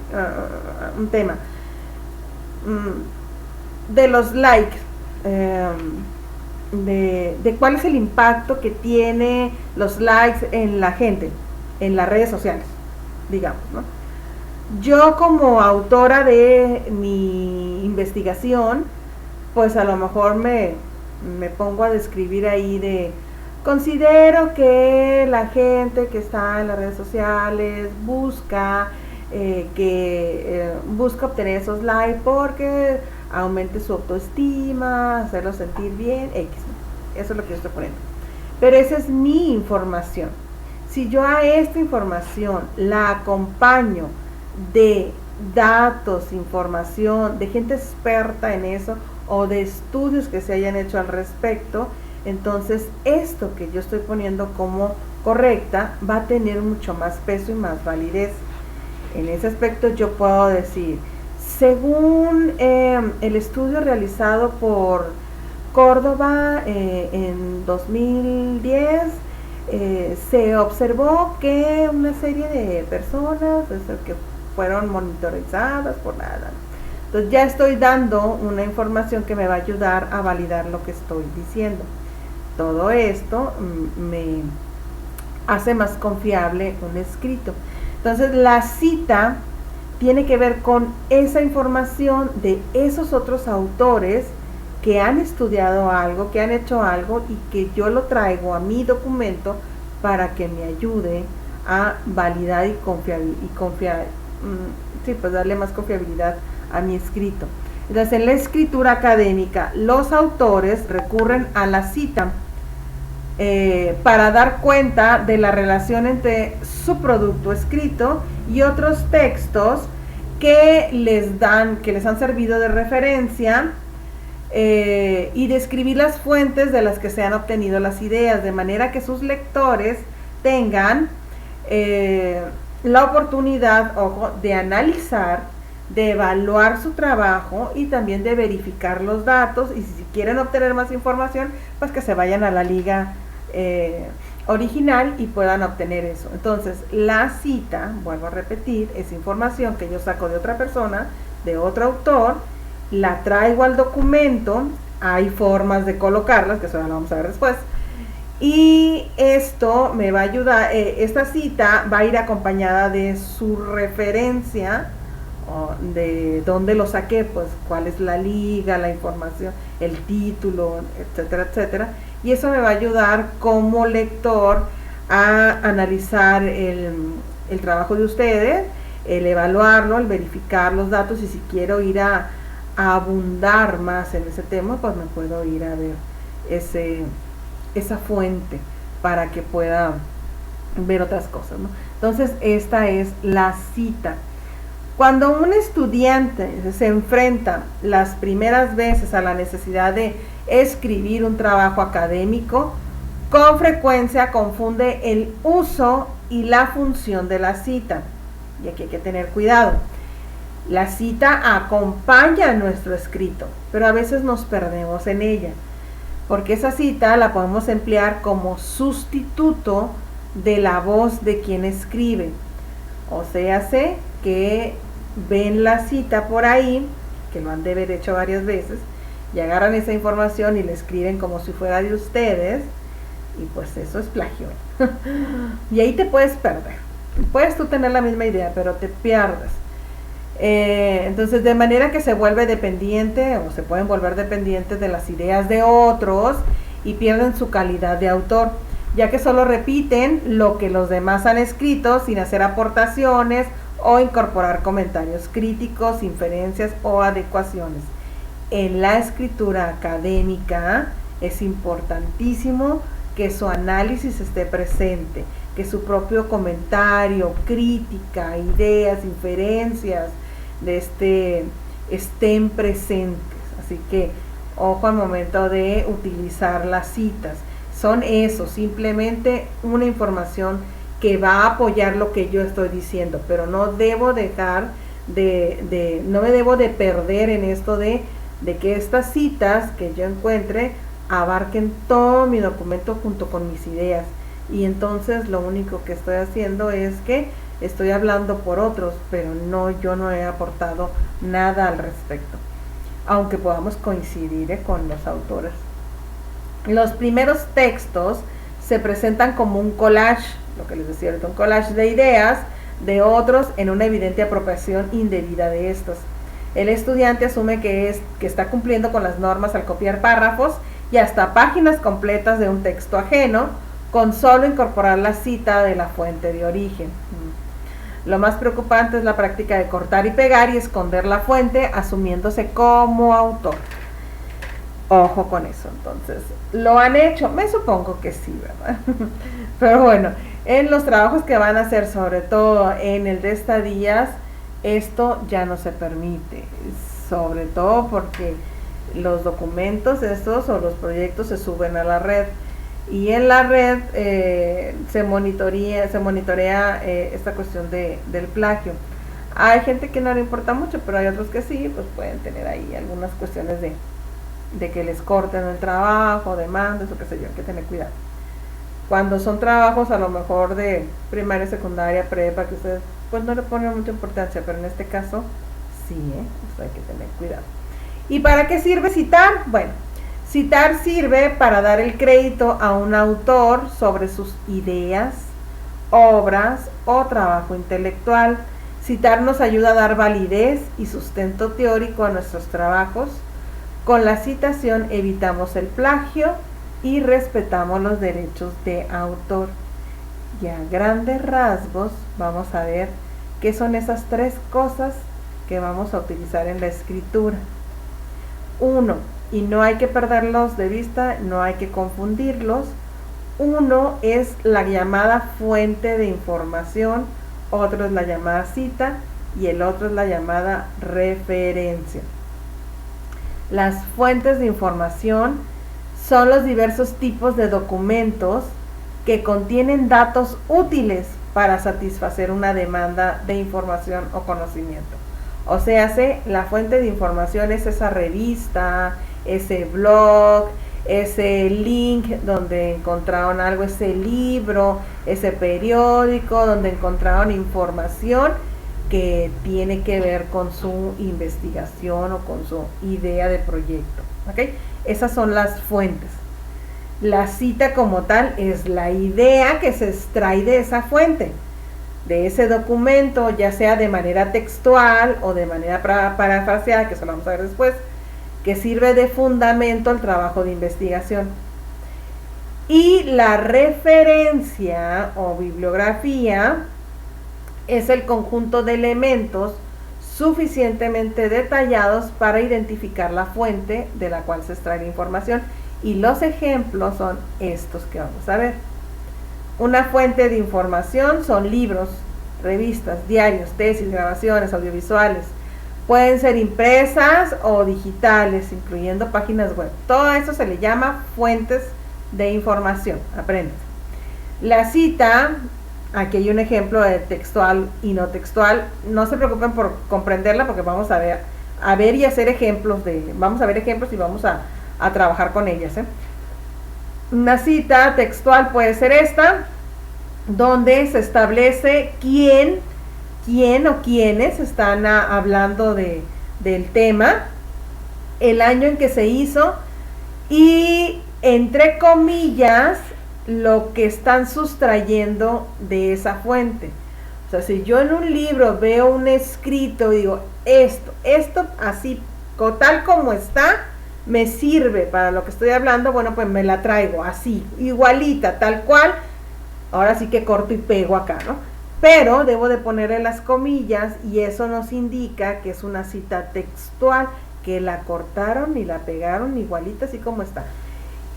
Un tema de los likes, de cuál es el impacto que tiene los likes en la gente, en las redes sociales, digamos, ¿no? Yo como autora de mi investigación, pues a lo mejor me pongo a describir ahí de, considero que la gente que está en las redes sociales busca busca obtener esos likes porque aumente su autoestima, hacerlo sentir bien, X. Eso es lo que yo estoy poniendo. Pero esa es mi información. Si yo a esta información la acompaño de datos, información, de gente experta en eso o de estudios que se hayan hecho al respecto, entonces esto que yo estoy poniendo como correcta va a tener mucho más peso y más validez. En ese aspecto yo puedo decir, según el estudio realizado por Córdoba en 2010, se observó que una serie de personas que fueron monitorizadas por nada. Entonces ya estoy dando una información que me va a ayudar a validar lo que estoy diciendo. Todo esto me hace más confiable un escrito. Entonces la cita tiene que ver con esa información de esos otros autores que han estudiado algo, que han hecho algo y que yo lo traigo a mi documento para que me ayude a validar y pues darle más confiabilidad a mi escrito. Entonces en la escritura académica los autores recurren a la cita para dar cuenta de la relación entre su producto escrito y otros textos que les han servido de referencia, y describir las fuentes de las que se han obtenido las ideas, de manera que sus lectores tengan la oportunidad, ojo, de analizar, de evaluar su trabajo y también de verificar los datos, y si quieren obtener más información, pues que se vayan a la liga original y puedan obtener eso. Entonces la cita, vuelvo a repetir, es información que yo saco de otra persona, de otro autor, la traigo al documento, hay formas de colocarlas, que eso ya lo vamos a ver después, y esto me va a ayudar, esta cita va a ir acompañada de su referencia, de dónde lo saqué, pues cuál es la liga, la información, el título, etcétera, etcétera, y eso me va a ayudar como lector a analizar el trabajo de ustedes, el evaluarlo, el verificar los datos, y si quiero ir a abundar más en ese tema, pues me puedo ir a ver esa fuente para que pueda ver otras cosas, ¿no? Entonces esta es la cita. Cuando un estudiante se enfrenta las primeras veces a la necesidad de escribir un trabajo académico, con frecuencia confunde el uso y la función de la cita, y aquí hay que tener cuidado. La cita acompaña a nuestro escrito, pero a veces nos perdemos en ella, porque esa cita la podemos emplear como sustituto de la voz de quien escribe. O sea, sé que ven la cita por ahí, que lo han de haber hecho varias veces, y agarran esa información y la escriben como si fuera de ustedes, y pues eso es plagio. Y ahí te puedes perder. Puedes tú tener la misma idea, pero te pierdes. Entonces, de manera que se vuelve dependiente, o se pueden volver dependientes de las ideas de otros y pierden su calidad de autor, ya que solo repiten lo que los demás han escrito sin hacer aportaciones o incorporar comentarios críticos, inferencias o adecuaciones. En la escritura académica es importantísimo que su análisis esté presente, que su propio comentario, crítica, ideas, inferencias estén presentes. Así que ojo al momento de utilizar las citas. Son eso, simplemente una información que va a apoyar lo que yo estoy diciendo, pero no debo dejar no me debo de perder en esto de que estas citas que yo encuentre abarquen todo mi documento junto con mis ideas, y entonces lo único que estoy haciendo es que estoy hablando por otros, pero yo no he aportado nada al respecto, aunque podamos coincidir con los autores. Los primeros textos se presentan como un collage, lo que les decía ahorita, un collage de ideas de otros en una evidente apropiación indebida de estos. El estudiante asume que está cumpliendo con las normas al copiar párrafos y hasta páginas completas de un texto ajeno, con solo incorporar la cita de la fuente de origen. Lo más preocupante es la práctica de cortar y pegar y esconder la fuente, asumiéndose como autor. Ojo con eso. Entonces, ¿lo han hecho? Me supongo que sí, ¿verdad? Pero bueno, en los trabajos que van a hacer, sobre todo en el de estadías, esto ya no se permite, sobre todo porque los documentos estos o los proyectos se suben a la red, y en la red se monitorea esta cuestión del plagio. Hay gente que no le importa mucho, pero hay otros que sí, pues pueden tener ahí algunas cuestiones de que les corten el trabajo, demandas o qué sé yo, hay que tener cuidado. Cuando son trabajos a lo mejor de primaria, secundaria, prepa, que ustedes pues no le ponen mucha importancia, pero en este caso sí, pues hay que tener cuidado. ¿Y para qué sirve citar? Bueno, citar sirve para dar el crédito a un autor sobre sus ideas, obras o trabajo intelectual. Citar nos ayuda a dar validez y sustento teórico a nuestros trabajos. Con la citación evitamos el plagio y respetamos los derechos de autor. Y a grandes rasgos vamos a ver qué son esas tres cosas que vamos a utilizar en la escritura. 1, y no hay que perderlos de vista, no hay que confundirlos. 1 es la llamada fuente de información, otro es la llamada cita y el otro es la llamada referencia. Las fuentes de información son los diversos tipos de documentos que contienen datos útiles para satisfacer una demanda de información o conocimiento. O sea, la fuente de información es esa revista, ese blog, ese link donde encontraron algo, ese libro, ese periódico donde encontraron información que tiene que ver con su investigación o con su idea de proyecto. ¿Ok? Esas son las fuentes. La cita como tal es la idea que se extrae de esa fuente, de ese documento, ya sea de manera textual o de manera parafraseada, que eso lo vamos a ver después, que sirve de fundamento al trabajo de investigación. Y la referencia o bibliografía es el conjunto de elementos suficientemente detallados para identificar la fuente de la cual se extrae la información, y los ejemplos son estos que vamos a ver. Una fuente de información son libros, revistas, diarios, tesis, grabaciones, audiovisuales. Pueden ser impresas o digitales, incluyendo páginas web. Todo eso se le llama fuentes de información. Aprendan. La cita, aquí hay un ejemplo de textual y no textual. No se preocupen por comprenderla, porque vamos a ver y hacer ejemplos vamos a ver ejemplos y vamos a trabajar con ellas. Una cita textual puede ser esta, donde se establece quién o quiénes están hablando del tema, el año en que se hizo y, entre comillas, lo que están sustrayendo de esa fuente. O sea, si yo en un libro veo un escrito y digo, esto así, tal como está, me sirve para lo que estoy hablando, bueno, pues me la traigo así, igualita, tal cual. Ahora sí que corto y pego acá, ¿no? Pero debo de ponerle las comillas, y eso nos indica que es una cita textual, que la cortaron y la pegaron igualita así como está.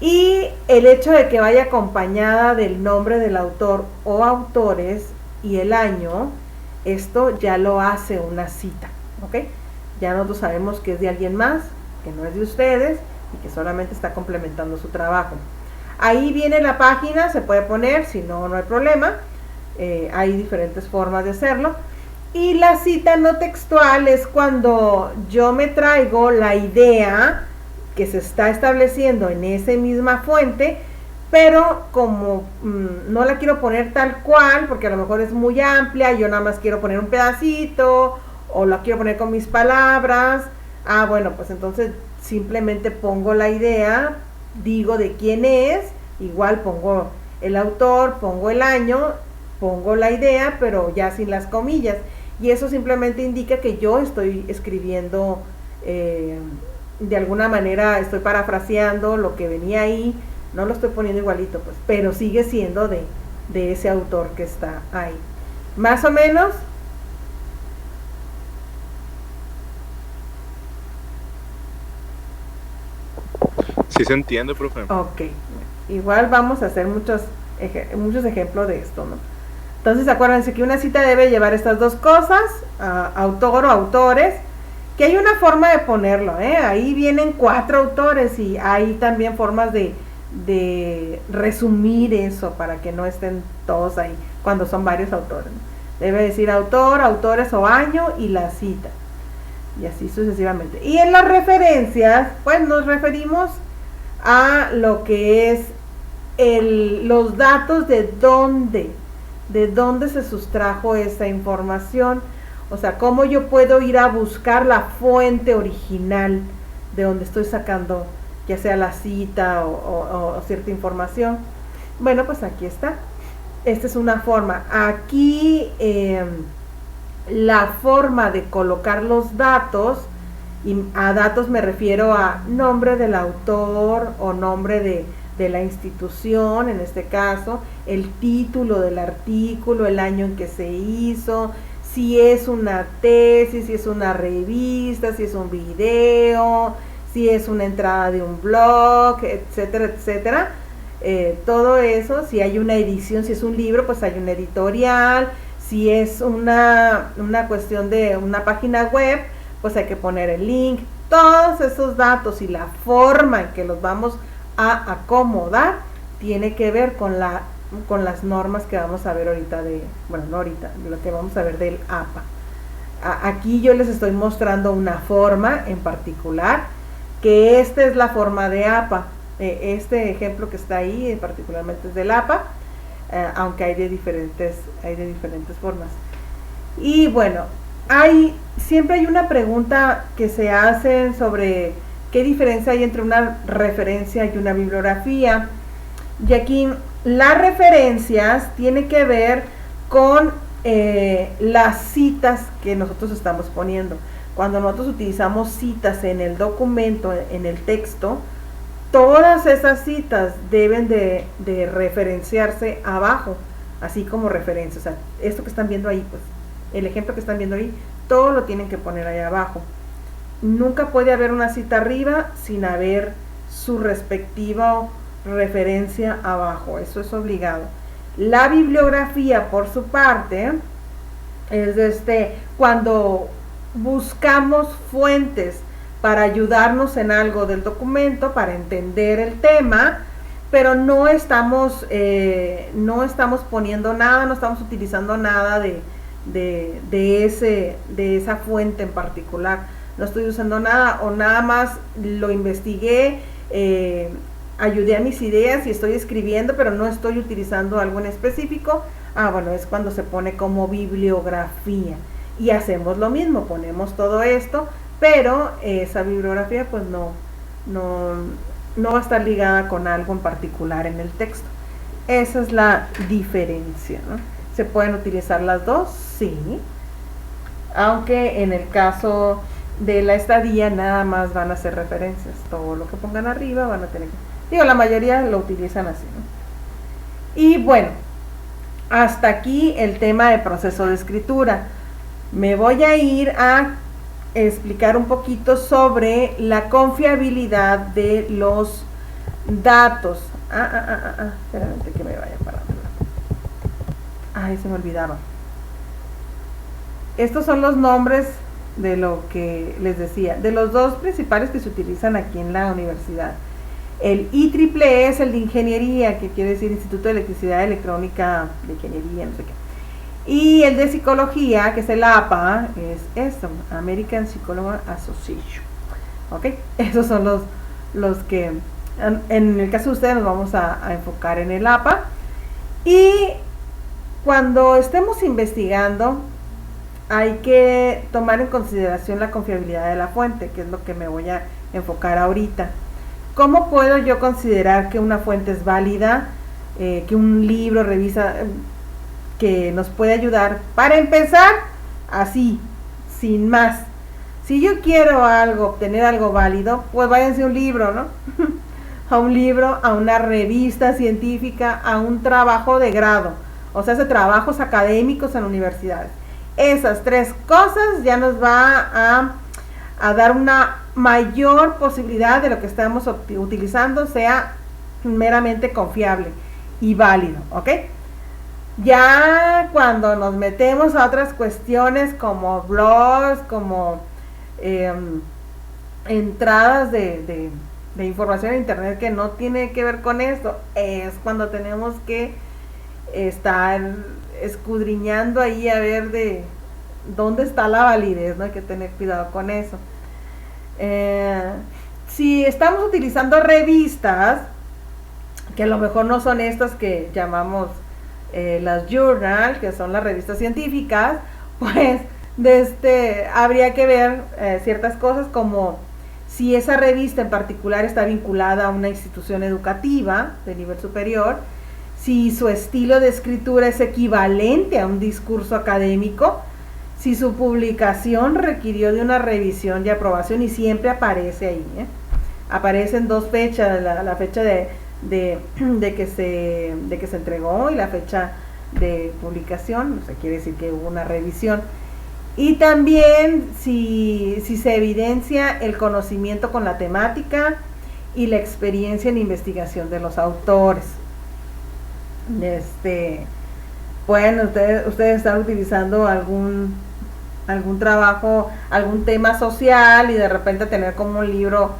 Y el hecho de que vaya acompañada del nombre del autor o autores y el año, esto ya lo hace una cita, ¿ok? Ya nosotros sabemos que es de alguien más, que no es de ustedes y que solamente está complementando su trabajo. Ahí viene la página, se puede poner, si no, no hay problema. Hay diferentes formas de hacerlo. Y la cita no textual es cuando yo me traigo la idea que se está estableciendo en esa misma fuente, pero como no la quiero poner tal cual, porque a lo mejor es muy amplia, yo nada más quiero poner un pedacito, o la quiero poner con mis palabras, bueno, pues entonces simplemente pongo la idea, digo de quién es, igual pongo el autor, pongo el año, pongo la idea, pero ya sin las comillas, y eso simplemente indica que yo estoy escribiendo, de alguna manera estoy parafraseando lo que venía ahí, no lo estoy poniendo igualito, pues, pero sigue siendo de ese autor que está ahí. Más o menos. Sí se entiende, profe. Ok, igual vamos a hacer muchos ejemplos de esto, ¿no? Entonces acuérdense que una cita debe llevar estas dos cosas, autor o autores, que hay una forma de ponerlo, ahí vienen 4 autores y hay también formas de resumir eso para que no estén todos ahí cuando son varios autores, ¿no? Debe decir autor, autores o año y la cita, y así sucesivamente. Y en las referencias, pues nos referimos a lo que es los datos de dónde se sustrajo esa información, o sea, cómo yo puedo ir a buscar la fuente original de donde estoy sacando, ya sea la cita o cierta información. Bueno, pues aquí está. Esta es una forma. Aquí la forma de colocar los datos, y a datos me refiero a nombre del autor o nombre de la institución, en este caso, el título del artículo, el año en que se hizo, si es una tesis, si es una revista, si es un video, si es una entrada de un blog, etcétera, etcétera. Todo eso, si hay una edición, si es un libro, pues hay una editorial, si es una cuestión de una página web, pues hay que poner el link. Todos esos datos y la forma en que los vamos a acomodar tiene que ver con las normas que vamos a ver ahorita no ahorita, lo que vamos a ver del APA. Aquí yo les estoy mostrando una forma en particular, que esta es la forma de APA. Este ejemplo que está ahí particularmente es del APA, aunque hay de diferentes formas. Y bueno, siempre hay una pregunta que se hace sobre qué diferencia hay entre una referencia y una bibliografía. Y aquí las referencias tienen que ver con las citas que nosotros estamos poniendo. Cuando nosotros utilizamos citas en el documento, en el texto, todas esas citas deben de referenciarse abajo, así como referencia. O sea, esto que están viendo ahí, pues, el ejemplo que están viendo ahí, todo lo tienen que poner ahí abajo. Nunca puede haber una cita arriba sin haber su respectiva referencia abajo, eso es obligado. La bibliografía, por su parte, es cuando buscamos fuentes para ayudarnos en algo del documento, para entender el tema, pero no estamos poniendo nada, no estamos utilizando nada de esa fuente en particular. No estoy usando nada, o nada más lo investigué, ayudé a mis ideas y estoy escribiendo, pero no estoy utilizando algo en específico. Bueno, es cuando se pone como bibliografía. Y hacemos lo mismo, ponemos todo esto, pero esa bibliografía pues no va a estar ligada con algo en particular en el texto. Esa es la diferencia, ¿no? ¿Se pueden utilizar las dos? Sí. Aunque en el caso de la estadía nada más van a ser referencias. Todo lo que pongan arriba van a tener que... la mayoría lo utilizan así, ¿no? Y bueno, hasta aquí el tema de proceso de escritura. Me voy a ir a explicar un poquito sobre la confiabilidad de datos. Espérate que me vaya para otro lado. Ay, se me olvidaba. Estos son los nombres de lo que les decía, de los dos principales que se utilizan aquí en la universidad. El IEEE es el de ingeniería, que quiere decir Instituto de Electricidad Electrónica de Ingeniería, no sé qué. Y el de psicología, que es el APA, es esto, American Psychological Association. ¿Ok? Esos son los que, en el caso de ustedes, nos vamos a enfocar en el APA. Y cuando estemos investigando, hay que tomar en consideración la confiabilidad de la fuente, que es lo que me voy a enfocar ahorita. ¿Cómo puedo yo considerar que una fuente es válida, que un libro, revista, que nos puede ayudar? Para empezar, así, sin más. Si yo quiero obtener algo válido, pues váyanse a un libro, ¿no? A un libro, a una revista científica, a un trabajo de grado, o sea, trabajos académicos en universidades. Esas tres cosas ya nos va a dar una mayor posibilidad de lo que estamos utilizando sea meramente confiable y válido, ¿ok? Ya cuando nos metemos a otras cuestiones como blogs, como entradas de información en internet que no tiene que ver con esto, es cuando tenemos que estar escudriñando ahí a ver de dónde está la validez, ¿no? Hay que tener cuidado con eso. Si estamos utilizando revistas, que a lo mejor no son estas que llamamos las journal, que son las revistas científicas, pues habría que ver ciertas cosas como si esa revista en particular está vinculada a una institución educativa de nivel superior, si su estilo de escritura es equivalente a un discurso académico, si su publicación requirió de una revisión y aprobación, y siempre aparece ahí, aparecen dos fechas, la fecha de que se entregó y la fecha de publicación, o sea, quiere decir que hubo una revisión. Y también si se evidencia el conocimiento con la temática y la experiencia en investigación de los autores. Pueden ustedes están utilizando algún trabajo, algún tema social y de repente tener como un libro,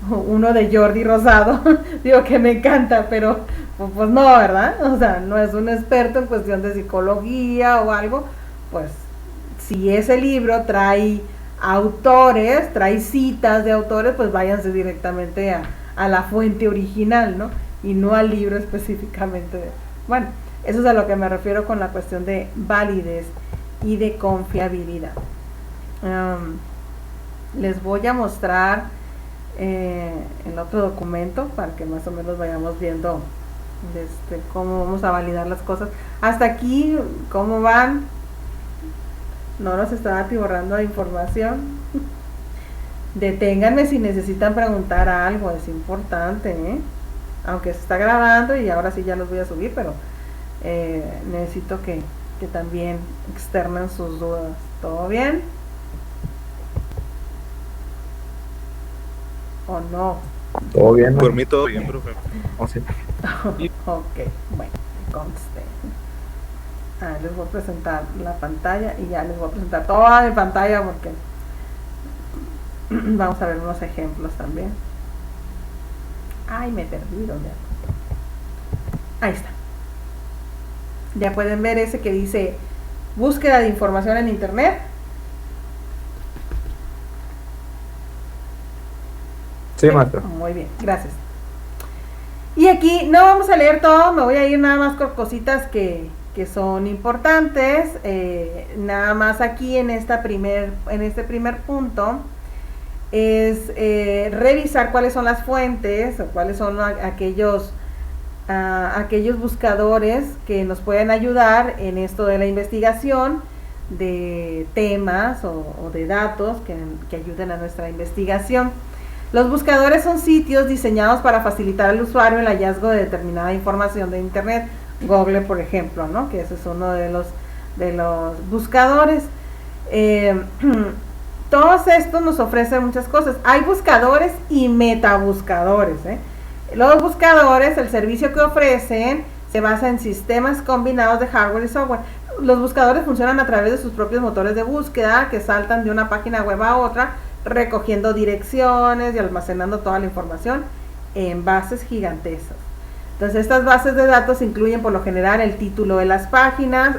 uno de Jordi Rosado, digo que me encanta, pero pues no, ¿verdad? O sea, no es un experto en cuestión de psicología o algo, pues si ese libro trae autores, trae citas de autores, pues váyanse directamente a la fuente original, ¿no? Y no al libro específicamente. Bueno, eso es a lo que me refiero con la cuestión de validez y de confiabilidad. Les voy a mostrar el otro documento para que más o menos vayamos viendo cómo vamos a validar las cosas. Hasta aquí, ¿cómo van? No nos estaba atiborrando de información. Deténganme si necesitan preguntar algo, es importante, aunque se está grabando y ahora sí ya los voy a subir, pero necesito que también externen sus dudas. ¿Todo bien? ¿O no? Todo bien, ¿no? Por mí todo bien, profe. Oh, sí. Ok, bueno, conste. Les voy a presentar la pantalla y ya les voy a presentar toda mi pantalla porque vamos a ver unos ejemplos también. Ay, me perdí, ¿dónde? Ahí está. Ya pueden ver ese que dice búsqueda de información en internet. Sí, maestro. Muy bien, gracias. Y aquí no vamos a leer todo, me voy a ir nada más con cositas que son importantes. Nada más aquí en este primer punto es revisar cuáles son las fuentes o cuáles son aquellos buscadores que nos pueden ayudar en esto de la investigación de temas o de datos que ayuden a nuestra investigación. Los buscadores son sitios diseñados para facilitar al usuario el hallazgo de determinada información de internet. Google, por ejemplo, ¿no? Que ese es uno de los buscadores. Todos estos nos ofrecen muchas cosas. Hay buscadores y metabuscadores, Los buscadores, el servicio que ofrecen, se basa en sistemas combinados de hardware y software. Los buscadores funcionan a través de sus propios motores de búsqueda que saltan de una página web a otra, recogiendo direcciones y almacenando toda la información en bases gigantescas. Entonces, estas bases de datos incluyen por lo general el título de las páginas,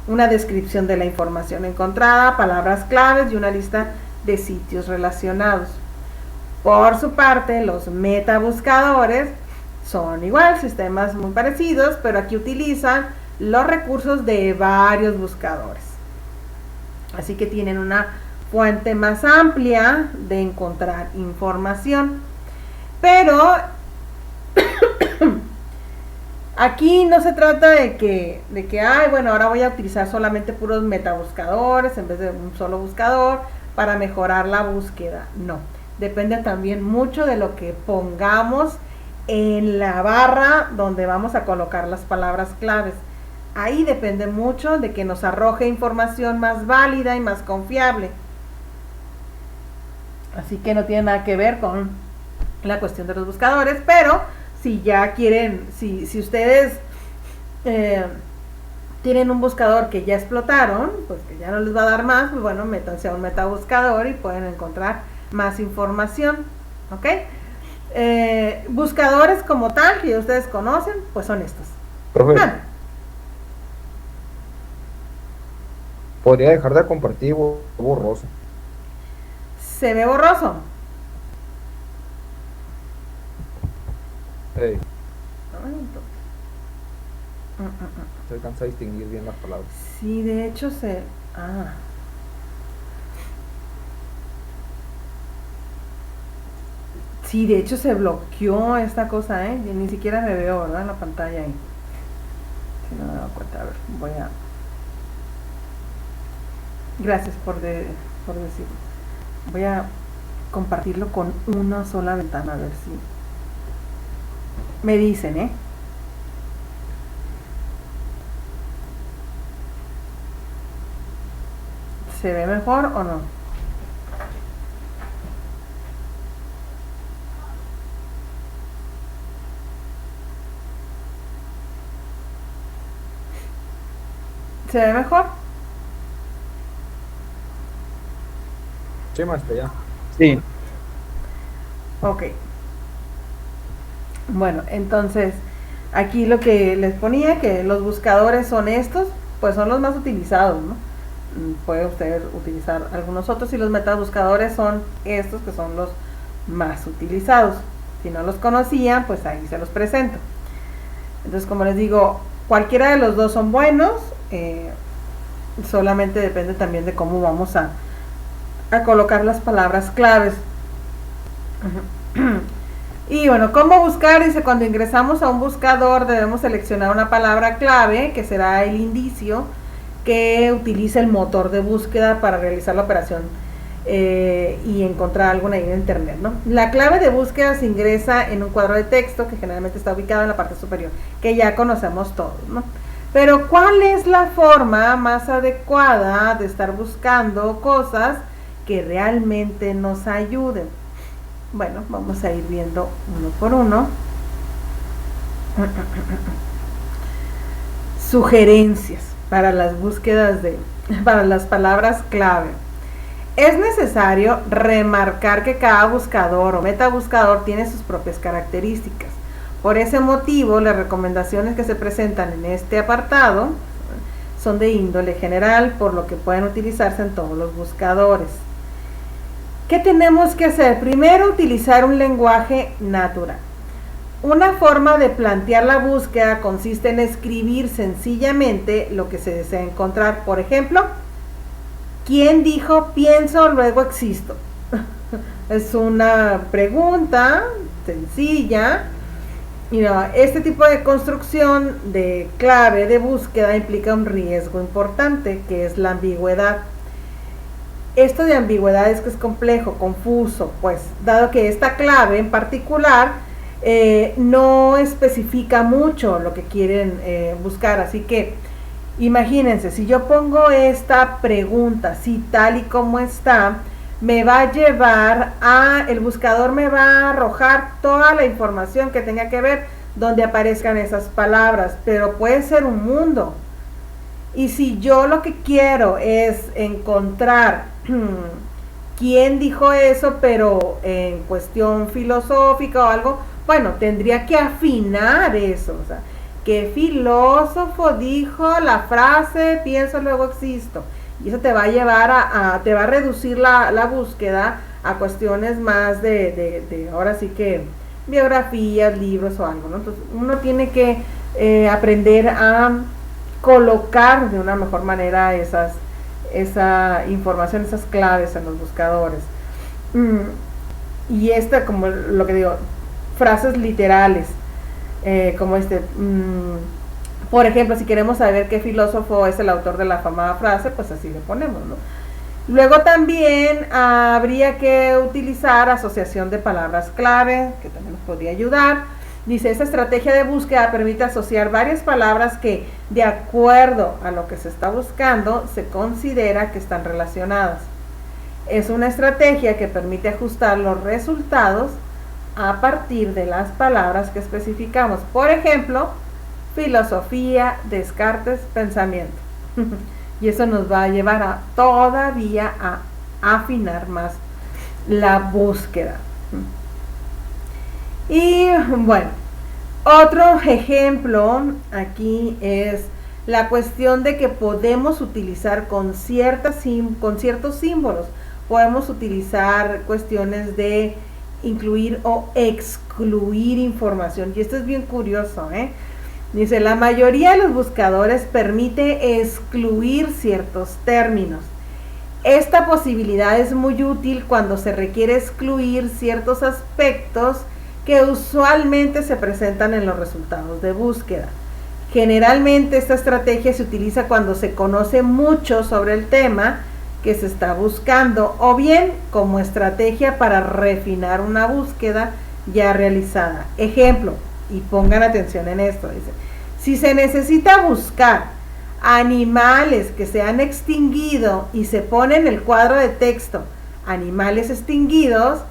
una descripción de la información encontrada, palabras claves y una lista de sitios relacionados. Por su parte, los metabuscadores son igual, sistemas muy parecidos, pero aquí utilizan los recursos de varios buscadores. Así que tienen una fuente más amplia de encontrar información. Pero aquí no se trata de que ay, bueno, ahora voy a utilizar solamente puros metabuscadores en vez de un solo buscador para mejorar la búsqueda. No, depende también mucho de lo que pongamos en la barra donde vamos a colocar las palabras claves. Ahí depende mucho de que nos arroje información más válida y más confiable. Así que no tiene nada que ver con la cuestión de los buscadores, pero si ya quieren, si ustedes tienen un buscador que ya explotaron, pues que ya no les va a dar más, pues bueno, métanse a un metabuscador y pueden encontrar más información, ¿ok? Buscadores como tal, que ustedes conocen, pues son estos. Profe, podría dejar de compartir borroso. ¿Se ve borroso? Hey, se alcanza a distinguir bien las palabras. Sí, de hecho sí, de hecho se bloqueó esta cosa, ¿eh? Yo ni siquiera me veo, ¿verdad? En la pantalla ahí. Si no me doy cuenta, a ver, voy a... Gracias por decirlo. Voy a compartirlo con una sola ventana, a ver si... Me dicen, ¿eh? ¿Se ve mejor o no? ¿Se ve mejor? Sí, maestra, ya. Sí. Ok. Bueno, entonces, aquí lo que les ponía, que los buscadores son estos, pues son los más utilizados, ¿no? Puede usted utilizar algunos otros, y los metabuscadores son estos que son los más utilizados. Si no los conocían, pues ahí se los presento. Entonces, como les digo, cualquiera de los dos son buenos, solamente depende también de cómo vamos a colocar las palabras claves. Y bueno, ¿cómo buscar? Dice, cuando ingresamos a un buscador debemos seleccionar una palabra clave, que será el indicio que utiliza el motor de búsqueda para realizar la operación y encontrar algo ahí en internet, ¿no? La clave de búsqueda se ingresa en un cuadro de texto que generalmente está ubicado en la parte superior, que ya conocemos todos, ¿no? Pero ¿cuál es la forma más adecuada de estar buscando cosas que realmente nos ayuden? Bueno, vamos a ir viendo uno por uno. Sugerencias para las búsquedas para las palabras clave. Es necesario remarcar que cada buscador o metabuscador tiene sus propias características. Por ese motivo, las recomendaciones que se presentan en este apartado son de índole general, por lo que pueden utilizarse en todos los buscadores. ¿Qué tenemos que hacer? Primero, utilizar un lenguaje natural. Una forma de plantear la búsqueda consiste en escribir sencillamente lo que se desea encontrar. Por ejemplo, ¿quién dijo pienso, luego existo? Es una pregunta sencilla. Y no, este tipo de construcción de clave de búsqueda implica un riesgo importante, que es la ambigüedad. Esto de ambigüedad es que es complejo, confuso, pues, dado que esta clave en particular no especifica mucho lo que quieren buscar. Así que imagínense, si yo pongo esta pregunta así tal y como está, me va a llevar el buscador me va a arrojar toda la información que tenga que ver donde aparezcan esas palabras, pero puede ser un mundo. Y si yo lo que quiero es encontrar quién dijo eso, pero en cuestión filosófica o algo, bueno, tendría que afinar eso, o sea, ¿qué filósofo dijo la frase pienso luego existo? Y eso te va a llevar te va a reducir la búsqueda a cuestiones más de ahora sí que biografías, libros o algo, ¿no? Entonces uno tiene que aprender a colocar de una mejor manera esa información, esas claves en los buscadores. Y como lo que digo, frases literales, como por ejemplo, si queremos saber qué filósofo es el autor de la afamada frase, pues así le ponemos, ¿no? Luego también habría que utilizar asociación de palabras clave, que también nos podría ayudar. Dice, esta estrategia de búsqueda permite asociar varias palabras que, de acuerdo a lo que se está buscando, se considera que están relacionadas. Es una estrategia que permite ajustar los resultados a partir de las palabras que especificamos. Por ejemplo, filosofía, Descartes, pensamiento. Y eso nos va a llevar todavía a afinar más la búsqueda. Y bueno, otro ejemplo aquí es la cuestión de que podemos utilizar con ciertos símbolos, podemos utilizar cuestiones de incluir o excluir información. Y esto es bien curioso, Dice, la mayoría de los buscadores permite excluir ciertos términos. Esta posibilidad es muy útil cuando se requiere excluir ciertos aspectos que usualmente se presentan en los resultados de búsqueda. Generalmente esta estrategia se utiliza cuando se conoce mucho sobre el tema que se está buscando, o bien como estrategia para refinar una búsqueda ya realizada. Ejemplo, y pongan atención en esto, dice, si se necesita buscar animales que se han extinguido y se pone en el cuadro de texto animales extinguidos,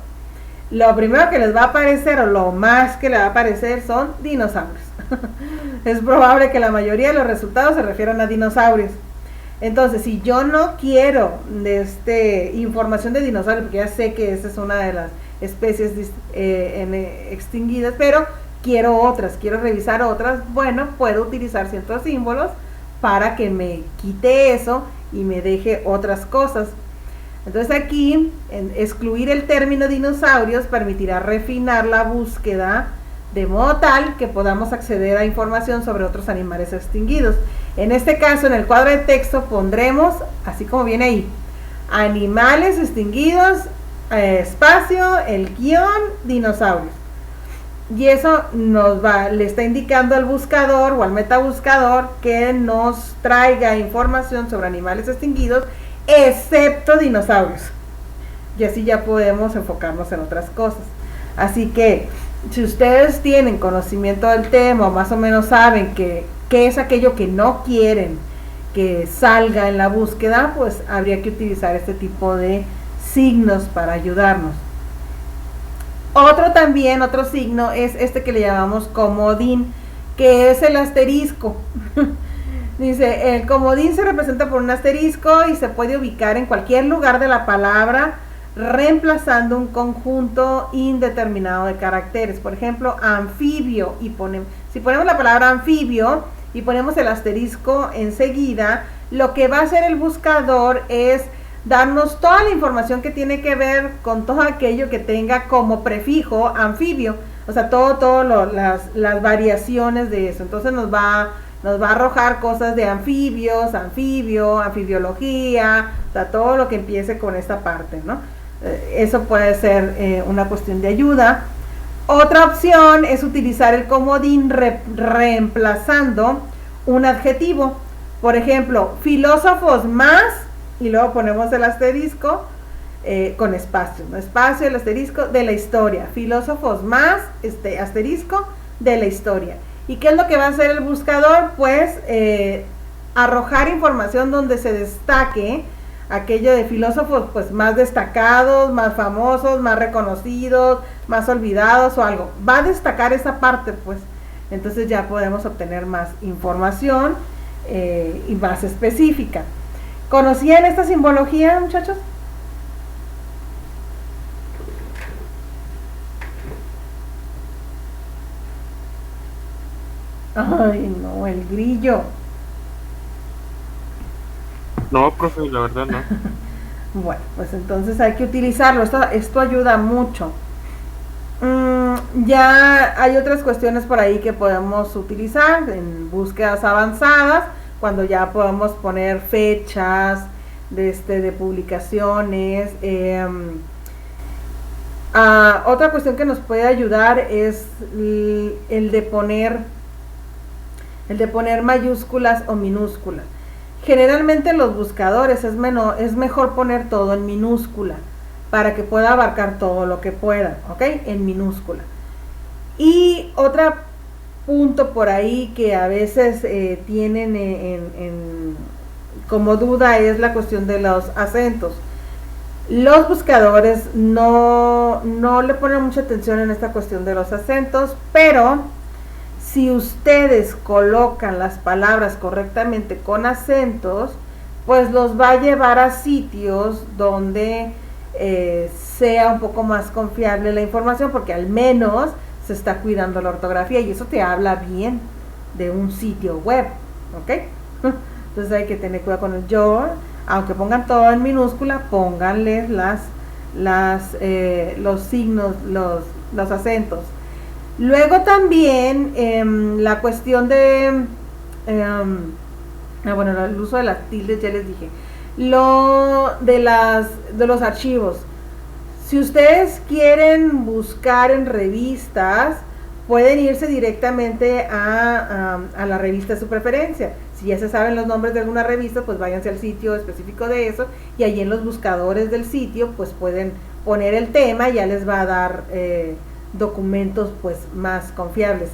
lo primero que les va a aparecer o lo más que le va a aparecer son dinosaurios. Es probable que la mayoría de los resultados se refieran a dinosaurios. Entonces, si yo no quiero información de dinosaurios, porque ya sé que esa es una de las especies extinguidas, pero quiero otras, quiero revisar otras, bueno, puedo utilizar ciertos símbolos para que me quite eso y me deje otras cosas. Entonces aquí, excluir el término dinosaurios permitirá refinar la búsqueda de modo tal que podamos acceder a información sobre otros animales extinguidos. En este caso, en el cuadro de texto pondremos, así como viene ahí, animales extinguidos, espacio, el guión, dinosaurios. Y eso le está indicando al buscador o al metabuscador que nos traiga información sobre animales extinguidos, excepto dinosaurios. Y así ya podemos enfocarnos en otras cosas. Así que, si ustedes tienen conocimiento del tema o más o menos saben qué es aquello que no quieren que salga en la búsqueda, pues habría que utilizar este tipo de signos para ayudarnos. Otro signo es este que le llamamos comodín, que es el asterisco. Dice, el comodín se representa por un asterisco y se puede ubicar en cualquier lugar de la palabra, reemplazando un conjunto indeterminado de caracteres. Por ejemplo, anfibio, si ponemos la palabra anfibio y ponemos el asterisco enseguida, lo que va a hacer el buscador es darnos toda la información que tiene que ver con todo aquello que tenga como prefijo anfibio, o sea, las variaciones de eso. Entonces nos va a arrojar cosas de anfibios, anfibiología, o sea, todo lo que empiece con esta parte, ¿no? Eso puede ser una cuestión de ayuda. Otra opción es utilizar el comodín reemplazando un adjetivo. Por ejemplo, filósofos más, y luego ponemos el asterisco con espacio, ¿no? Espacio, el asterisco de la historia. Filósofos más, asterisco de la historia. ¿Y qué es lo que va a hacer el buscador? Pues arrojar información donde se destaque aquello de filósofos pues más destacados, más famosos, más reconocidos, más olvidados o algo. Va a destacar esa parte, pues. Entonces ya podemos obtener más información y más específica. ¿Conocían esta simbología, muchachos? Ay, no, el grillo. No, profe, la verdad no. Bueno, pues entonces hay que utilizarlo. Esto ayuda mucho. Ya hay otras cuestiones por ahí que podemos utilizar en búsquedas avanzadas, cuando ya podemos poner fechas de publicaciones. Otra cuestión que nos puede ayudar es el de poner mayúsculas o minúsculas. Generalmente en los buscadores es mejor poner todo en minúscula para que pueda abarcar todo lo que pueda, ¿ok? En minúscula. Y otro punto por ahí que a veces tienen como duda es la cuestión de los acentos. Los buscadores no le ponen mucha atención en esta cuestión de los acentos, pero si ustedes colocan las palabras correctamente con acentos, pues los va a llevar a sitios donde sea un poco más confiable la información, porque al menos se está cuidando la ortografía y eso te habla bien de un sitio web, ¿ok? Entonces hay que tener cuidado con el yo, aunque pongan todo en minúscula, pónganles los signos, los acentos. Luego también la cuestión de el uso de las tildes, ya les dije. De los archivos. Si ustedes quieren buscar en revistas, pueden irse directamente a la revista de su preferencia. Si ya se saben los nombres de alguna revista, pues váyanse al sitio específico de eso, y allí en los buscadores del sitio pues pueden poner el tema y ya les va a dar documentos pues más confiables.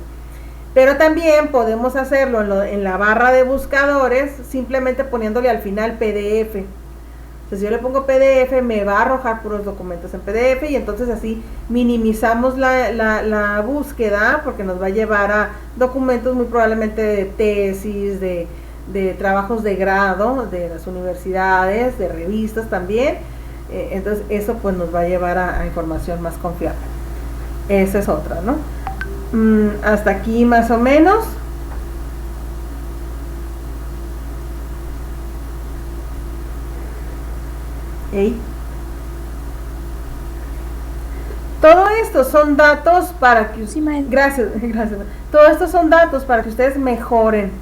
Pero también podemos hacerlo en la barra de buscadores, simplemente poniéndole al final PDF. Entonces, si yo le pongo PDF, me va a arrojar puros documentos en PDF, y entonces así minimizamos la búsqueda, porque nos va a llevar a documentos muy probablemente de tesis, de trabajos de grado, de las universidades, de revistas también. Entonces eso pues nos va a llevar a información más confiable. Esa es otra, ¿no? Hasta aquí más o menos. Todo esto son datos para que gracias. Todo esto son datos para que ustedes mejoren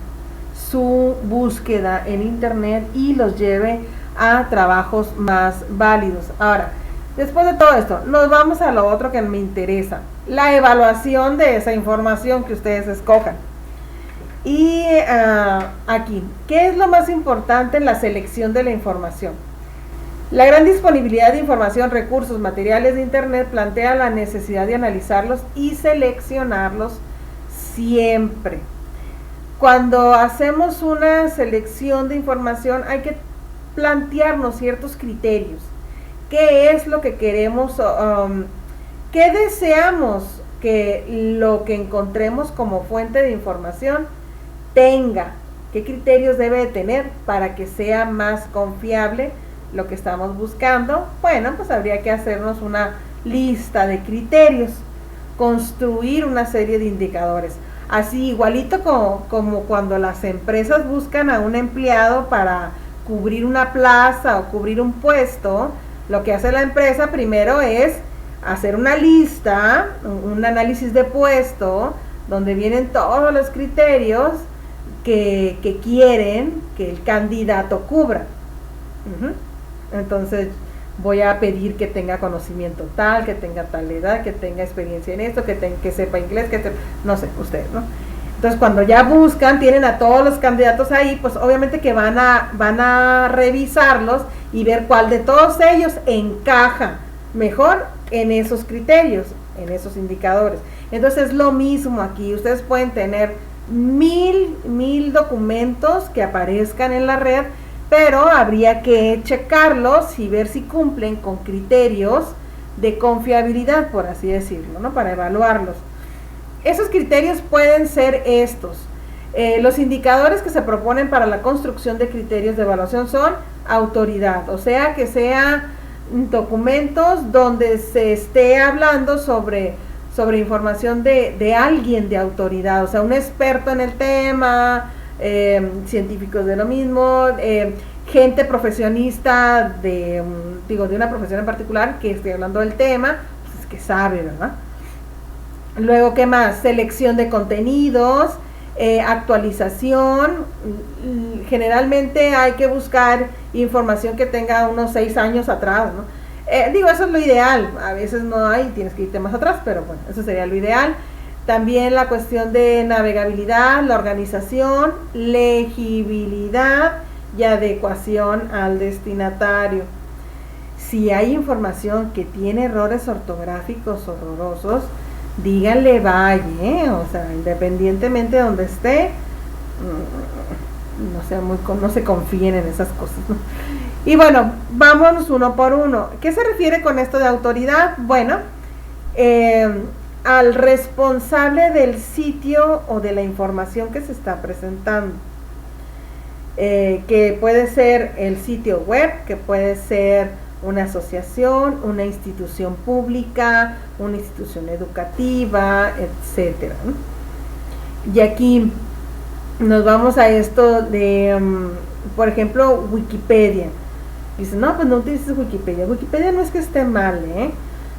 su búsqueda en internet y los lleve a trabajos más válidos. Ahora, después de todo esto, nos vamos a lo otro que me interesa, la evaluación de esa información que ustedes escojan. Y aquí, ¿qué es lo más importante en la selección de la información? La gran disponibilidad de información, recursos, materiales de internet plantea la necesidad de analizarlos y seleccionarlos siempre. Cuando hacemos una selección de información hay que plantearnos ciertos criterios. ¿Qué es lo que queremos? ¿Qué deseamos que lo que encontremos como fuente de información tenga? ¿Qué criterios debe de tener para que sea más confiable lo que estamos buscando? Bueno, pues habría que hacernos una lista de criterios, construir una serie de indicadores. Así, igualito como cuando las empresas buscan a un empleado para cubrir una plaza o cubrir un puesto, lo que hace la empresa primero es hacer una lista, un análisis de puesto, donde vienen todos los criterios que quieren que el candidato cubra. Entonces voy a pedir que tenga conocimiento tal, que tenga tal edad, que tenga experiencia en esto, que sepa inglés, no sé, ustedes, ¿no? Entonces cuando ya buscan, tienen a todos los candidatos ahí, pues obviamente que van a revisarlos y ver cuál de todos ellos encaja mejor en esos criterios, en esos indicadores. Entonces es lo mismo aquí, ustedes pueden tener mil documentos que aparezcan en la red, pero habría que checarlos y ver si cumplen con criterios de confiabilidad, por así decirlo, ¿no? Para evaluarlos. Esos criterios pueden ser estos. Los indicadores que se proponen para la construcción de criterios de evaluación son autoridad, o sea, que sea documentos donde se esté hablando sobre información de alguien de autoridad, o sea, un experto en el tema, científicos de lo mismo, gente profesionista de una profesión en particular que esté hablando del tema, pues que sabe, ¿verdad? Luego, ¿qué más? Selección de contenidos, actualización. Generalmente hay que buscar información que tenga unos 6 años atrás, ¿no? Eso es lo ideal, a veces no hay, tienes que irte más atrás, pero bueno, eso sería lo ideal. También la cuestión de navegabilidad, la organización, legibilidad y adecuación al destinatario. Si hay información que tiene errores ortográficos horrorosos, díganle bye, o sea, independientemente de donde esté, no se confíen en esas cosas, ¿no? Y bueno, vámonos uno por uno. ¿Qué se refiere con esto de autoridad? Bueno, al responsable del sitio o de la información que se está presentando, que puede ser el sitio web, que puede ser una asociación, una institución pública, una institución educativa, etcétera, ¿no? Y aquí nos vamos a esto de, por ejemplo, Wikipedia. Dice, no, pues no utilices Wikipedia. Wikipedia no es que esté mal,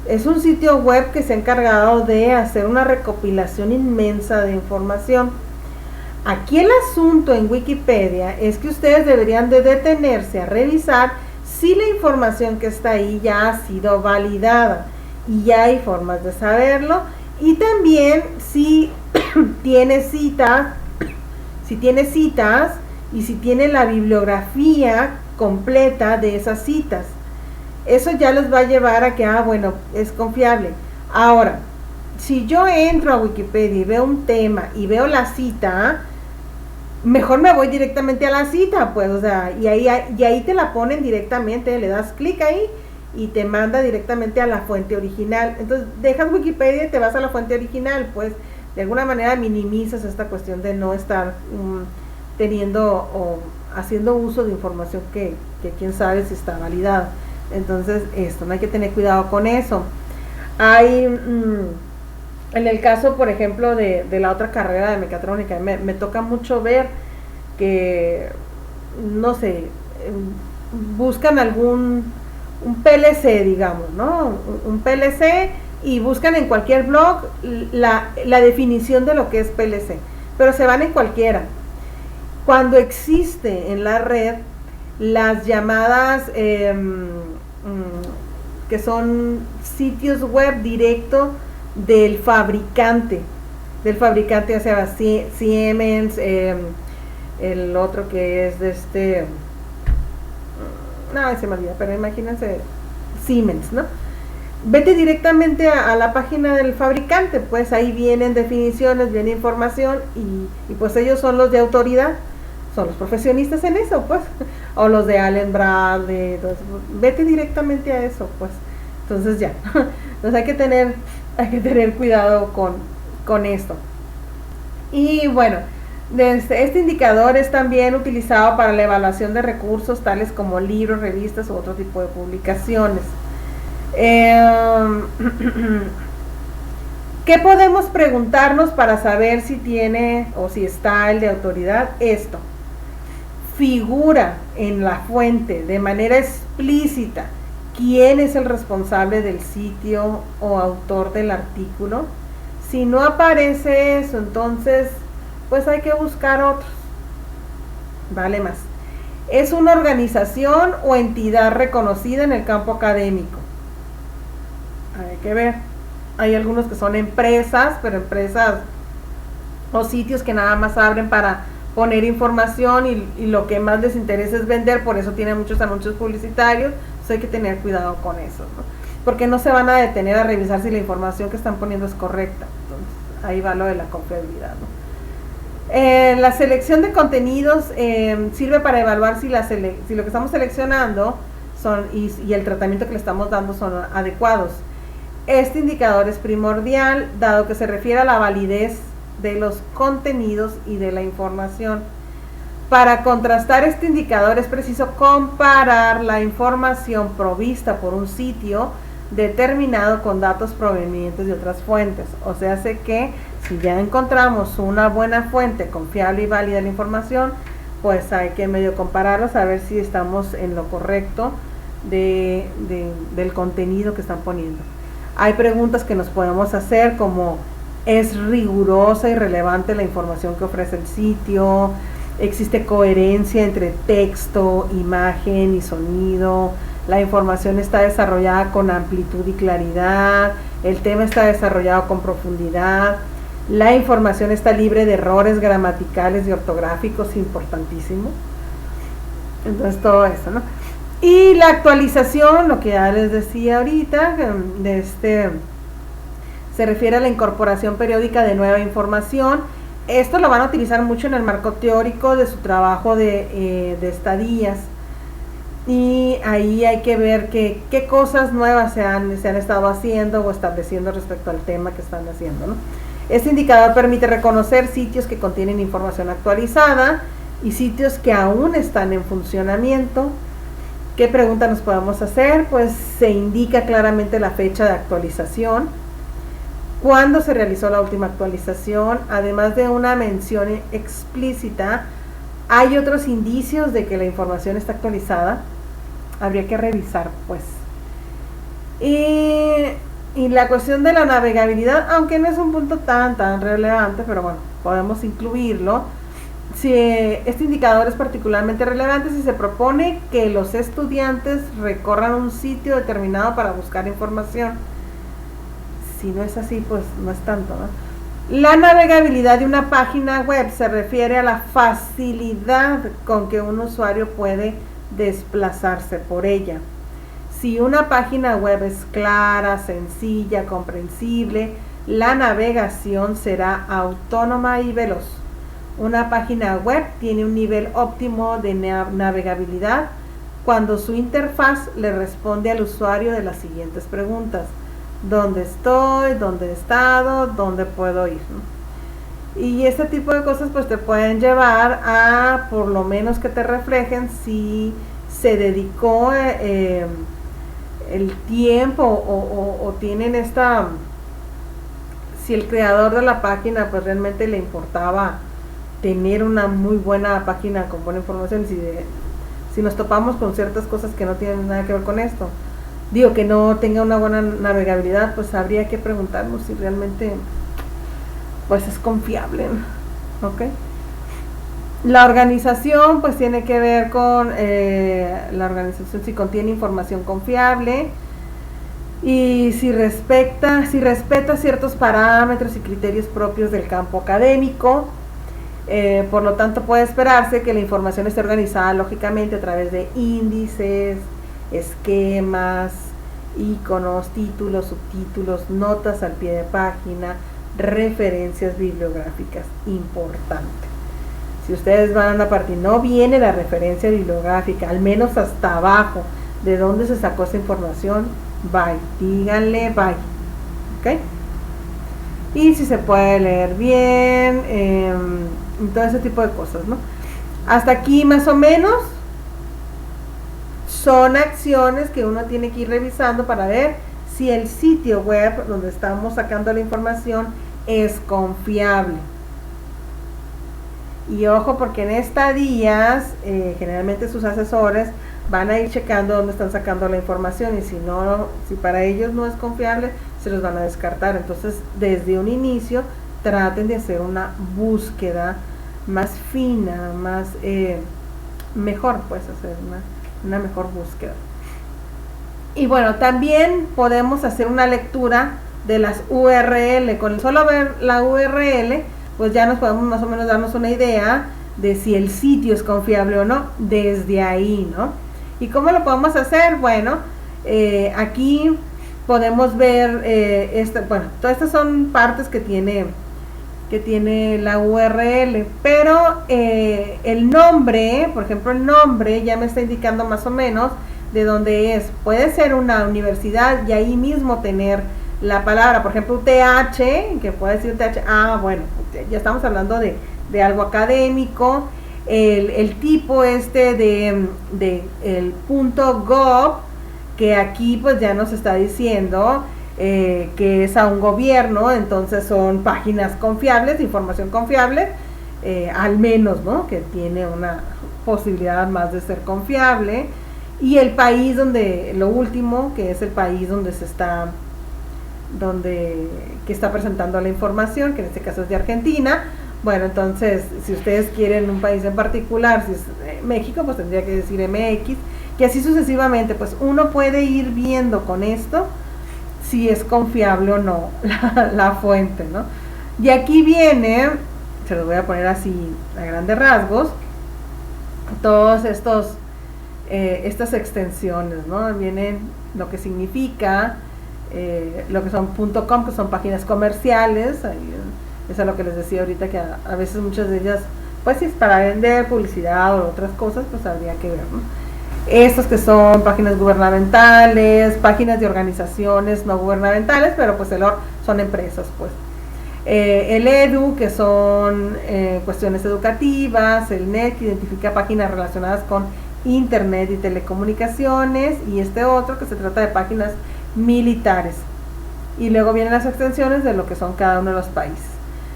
es un sitio web que se ha encargado de hacer una recopilación inmensa de información. Aquí el asunto en Wikipedia es que ustedes deberían de detenerse a revisar si la información que está ahí ya ha sido validada, y ya hay formas de saberlo, y también si tiene citas, y si tiene la bibliografía completa de esas citas. Eso ya les va a llevar a que, bueno, es confiable. Ahora, si yo entro a Wikipedia y veo un tema y veo la cita, mejor me voy directamente a la cita, pues, o sea, y ahí te la ponen directamente, le das clic ahí y te manda directamente a la fuente original. Entonces, dejas Wikipedia y te vas a la fuente original, pues, de alguna manera minimizas esta cuestión de no estar teniendo o haciendo uso de información que quién sabe si está validada. Entonces, no hay que tener cuidado con eso. Hay, en el caso, por ejemplo, de la otra carrera de mecatrónica, me toca mucho ver que, no sé, buscan un PLC, digamos, ¿no? Un PLC, y buscan en cualquier blog la definición de lo que es PLC, pero se van en cualquiera. Cuando existe en la red las llamadas que son sitios web directo del fabricante, ya sea Siemens, el otro que es de se me olvida, pero imagínense Siemens, ¿no? Vete directamente a la página del fabricante, pues ahí vienen definiciones, viene información, y pues ellos son los de autoridad, son los profesionistas en eso, pues, o los de Allen Bradley, vete directamente a eso, pues. Entonces ya, entonces hay que tener cuidado con esto. Y bueno, este indicador es también utilizado para la evaluación de recursos tales como libros, revistas u otro tipo de publicaciones. ¿Qué podemos preguntarnos para saber si tiene o si está el de autoridad? Esto figura en la fuente de manera explícita quién es el responsable del sitio o autor del artículo. Si no aparece eso, entonces pues hay que buscar otros. Vale más. Es una organización o entidad reconocida en el campo académico. Hay que ver. Hay algunos que son empresas, pero empresas o sitios que nada más abren para poner información y lo que más les interesa es vender, por eso tienen muchos anuncios publicitarios. Entonces hay que tener cuidado con eso, ¿no? Porque no se van a detener a revisar si la información que están poniendo es correcta. Entonces ahí va lo de la confiabilidad, ¿no? La selección de contenidos sirve para evaluar si lo que estamos seleccionando y el tratamiento que le estamos dando son adecuados. Este indicador es primordial, dado que se refiere a la validez de los contenidos y de la información. Para contrastar este indicador es preciso comparar la información provista por un sitio determinado con datos provenientes de otras fuentes. O sea, hace que si ya encontramos una buena fuente confiable y válida de la información, pues hay que medio compararlos a ver si estamos en lo correcto del contenido que están poniendo. Hay preguntas que nos podemos hacer como: ¿es rigurosa y relevante la información que ofrece el sitio? ¿Existe coherencia entre texto, imagen y sonido? La información está desarrollada con amplitud y claridad, el tema está desarrollado con profundidad, la información está libre de errores gramaticales y ortográficos, importantísimo. Entonces todo eso, ¿no? Y la actualización, lo que ya les decía ahorita, se refiere a la incorporación periódica de nueva información. Esto lo van a utilizar mucho en el marco teórico de su trabajo de estadías. Y ahí hay que ver qué cosas nuevas se han estado haciendo o estableciendo respecto al tema que están haciendo, ¿no? Este indicador permite reconocer sitios que contienen información actualizada y sitios que aún están en funcionamiento. ¿Qué pregunta nos podemos hacer? Pues se indica claramente la fecha de actualización, cuándo se realizó la última actualización, además de una mención explícita. ¿Hay otros indicios de que la información está actualizada? Habría que revisar, pues. Y la cuestión de la navegabilidad, aunque no es un punto tan relevante, pero bueno, podemos incluirlo. Si este indicador es particularmente relevante si se propone que los estudiantes recorran un sitio determinado para buscar información. Si no es así, pues no es tanto, ¿no? La navegabilidad de una página web se refiere a la facilidad con que un usuario puede desplazarse por ella. Si una página web es clara, sencilla, comprensible, la navegación será autónoma y veloz. Una página web tiene un nivel óptimo de navegabilidad cuando su interfaz le responde al usuario de las siguientes preguntas: ¿dónde estoy? ¿Dónde he estado? ¿Dónde puedo ir? ¿No? Y este tipo de cosas pues te pueden llevar a por lo menos que te reflejen si se dedicó el tiempo o tienen si el creador de la página pues realmente le importaba tener una muy buena página con buena información. Si nos topamos con ciertas cosas que no tienen nada que ver con esto, digo que no tenga una buena navegabilidad, pues habría que preguntarnos si realmente pues es confiable, ¿ok? La organización pues tiene que ver con la organización si contiene información confiable y si respeta ciertos parámetros y criterios propios del campo académico. Por lo tanto puede esperarse que la información esté organizada lógicamente a través de índices, esquemas, iconos, títulos, subtítulos, notas al pie de página, referencias bibliográficas. Importante. Si ustedes van a partir, no viene la referencia bibliográfica, al menos hasta abajo, de dónde se sacó esa información, bye, díganle bye, ¿ok? Y si se puede leer bien, todo ese tipo de cosas, ¿no? Hasta aquí más o menos son acciones que uno tiene que ir revisando para ver si el sitio web donde estamos sacando la información es confiable. Y ojo, porque en estadías generalmente sus asesores van a ir checando dónde están sacando la información, y si para ellos no es confiable, se los van a descartar. Entonces desde un inicio traten de hacer una búsqueda más fina, más mejor, pues hacer una mejor búsqueda. Y bueno, también podemos hacer una lectura de las URL. Con el solo ver la URL pues ya nos podemos más o menos darnos una idea de si el sitio es confiable o no, desde ahí, ¿no? ¿Y cómo lo podemos hacer? Bueno, aquí podemos ver, bueno, todas estas son partes que tiene que tiene la URL, pero el nombre, por ejemplo el nombre ya me está indicando más o menos de dónde es. Puede ser una universidad y ahí mismo tener la palabra, por ejemplo UTH, que puede decir UTH, bueno, ya estamos hablando de algo académico. El tipo de el .gov, que aquí pues ya nos está diciendo que es a un gobierno, entonces son páginas confiables, información confiable, al menos, ¿no? Que tiene una posibilidad más de ser confiable. Y el país donde, lo último, que es el país donde que está presentando la información, que en este caso es de Argentina. Bueno, entonces, si ustedes quieren un país en particular, si es México, pues tendría que decir MX, que así sucesivamente, pues uno puede ir viendo con esto si es confiable o no la fuente, ¿no? Y aquí viene, se los voy a poner así a grandes rasgos, todos estas extensiones, ¿no? Vienen lo que significa, lo que son .com, que son páginas comerciales. Ahí, eso es lo que les decía ahorita, que a veces muchas de ellas, pues si es para vender publicidad o otras cosas, pues habría que ver, ¿no? Estos que son páginas gubernamentales, páginas de organizaciones no gubernamentales, pero pues son empresas, pues. El EDU, que son cuestiones educativas. El NET, que identifica páginas relacionadas con internet y telecomunicaciones. Y este otro, que se trata de páginas militares. Y luego vienen las extensiones de lo que son cada uno de los países.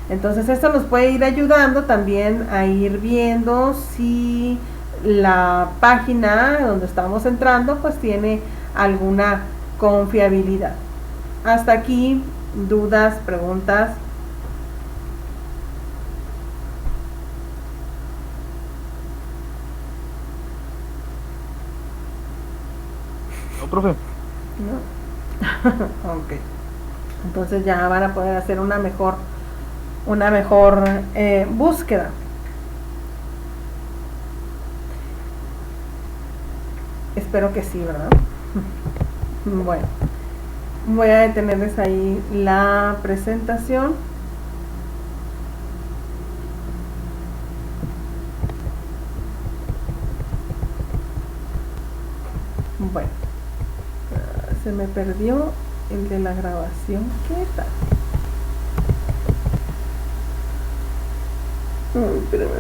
Entonces esto nos puede ir ayudando también a ir viendo si la página donde estamos entrando pues tiene alguna confiabilidad. Hasta aquí, dudas, preguntas. No, profe. ¿No? Ok. Entonces ya van a poder hacer una mejor búsqueda. Espero que sí, ¿verdad? Bueno, voy a detenerles ahí la presentación. Bueno, se me perdió el de la grabación. ¿Qué tal? Espérame.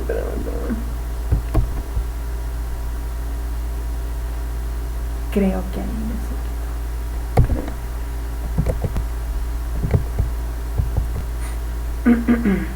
Creo que ahí me quedó. Creo.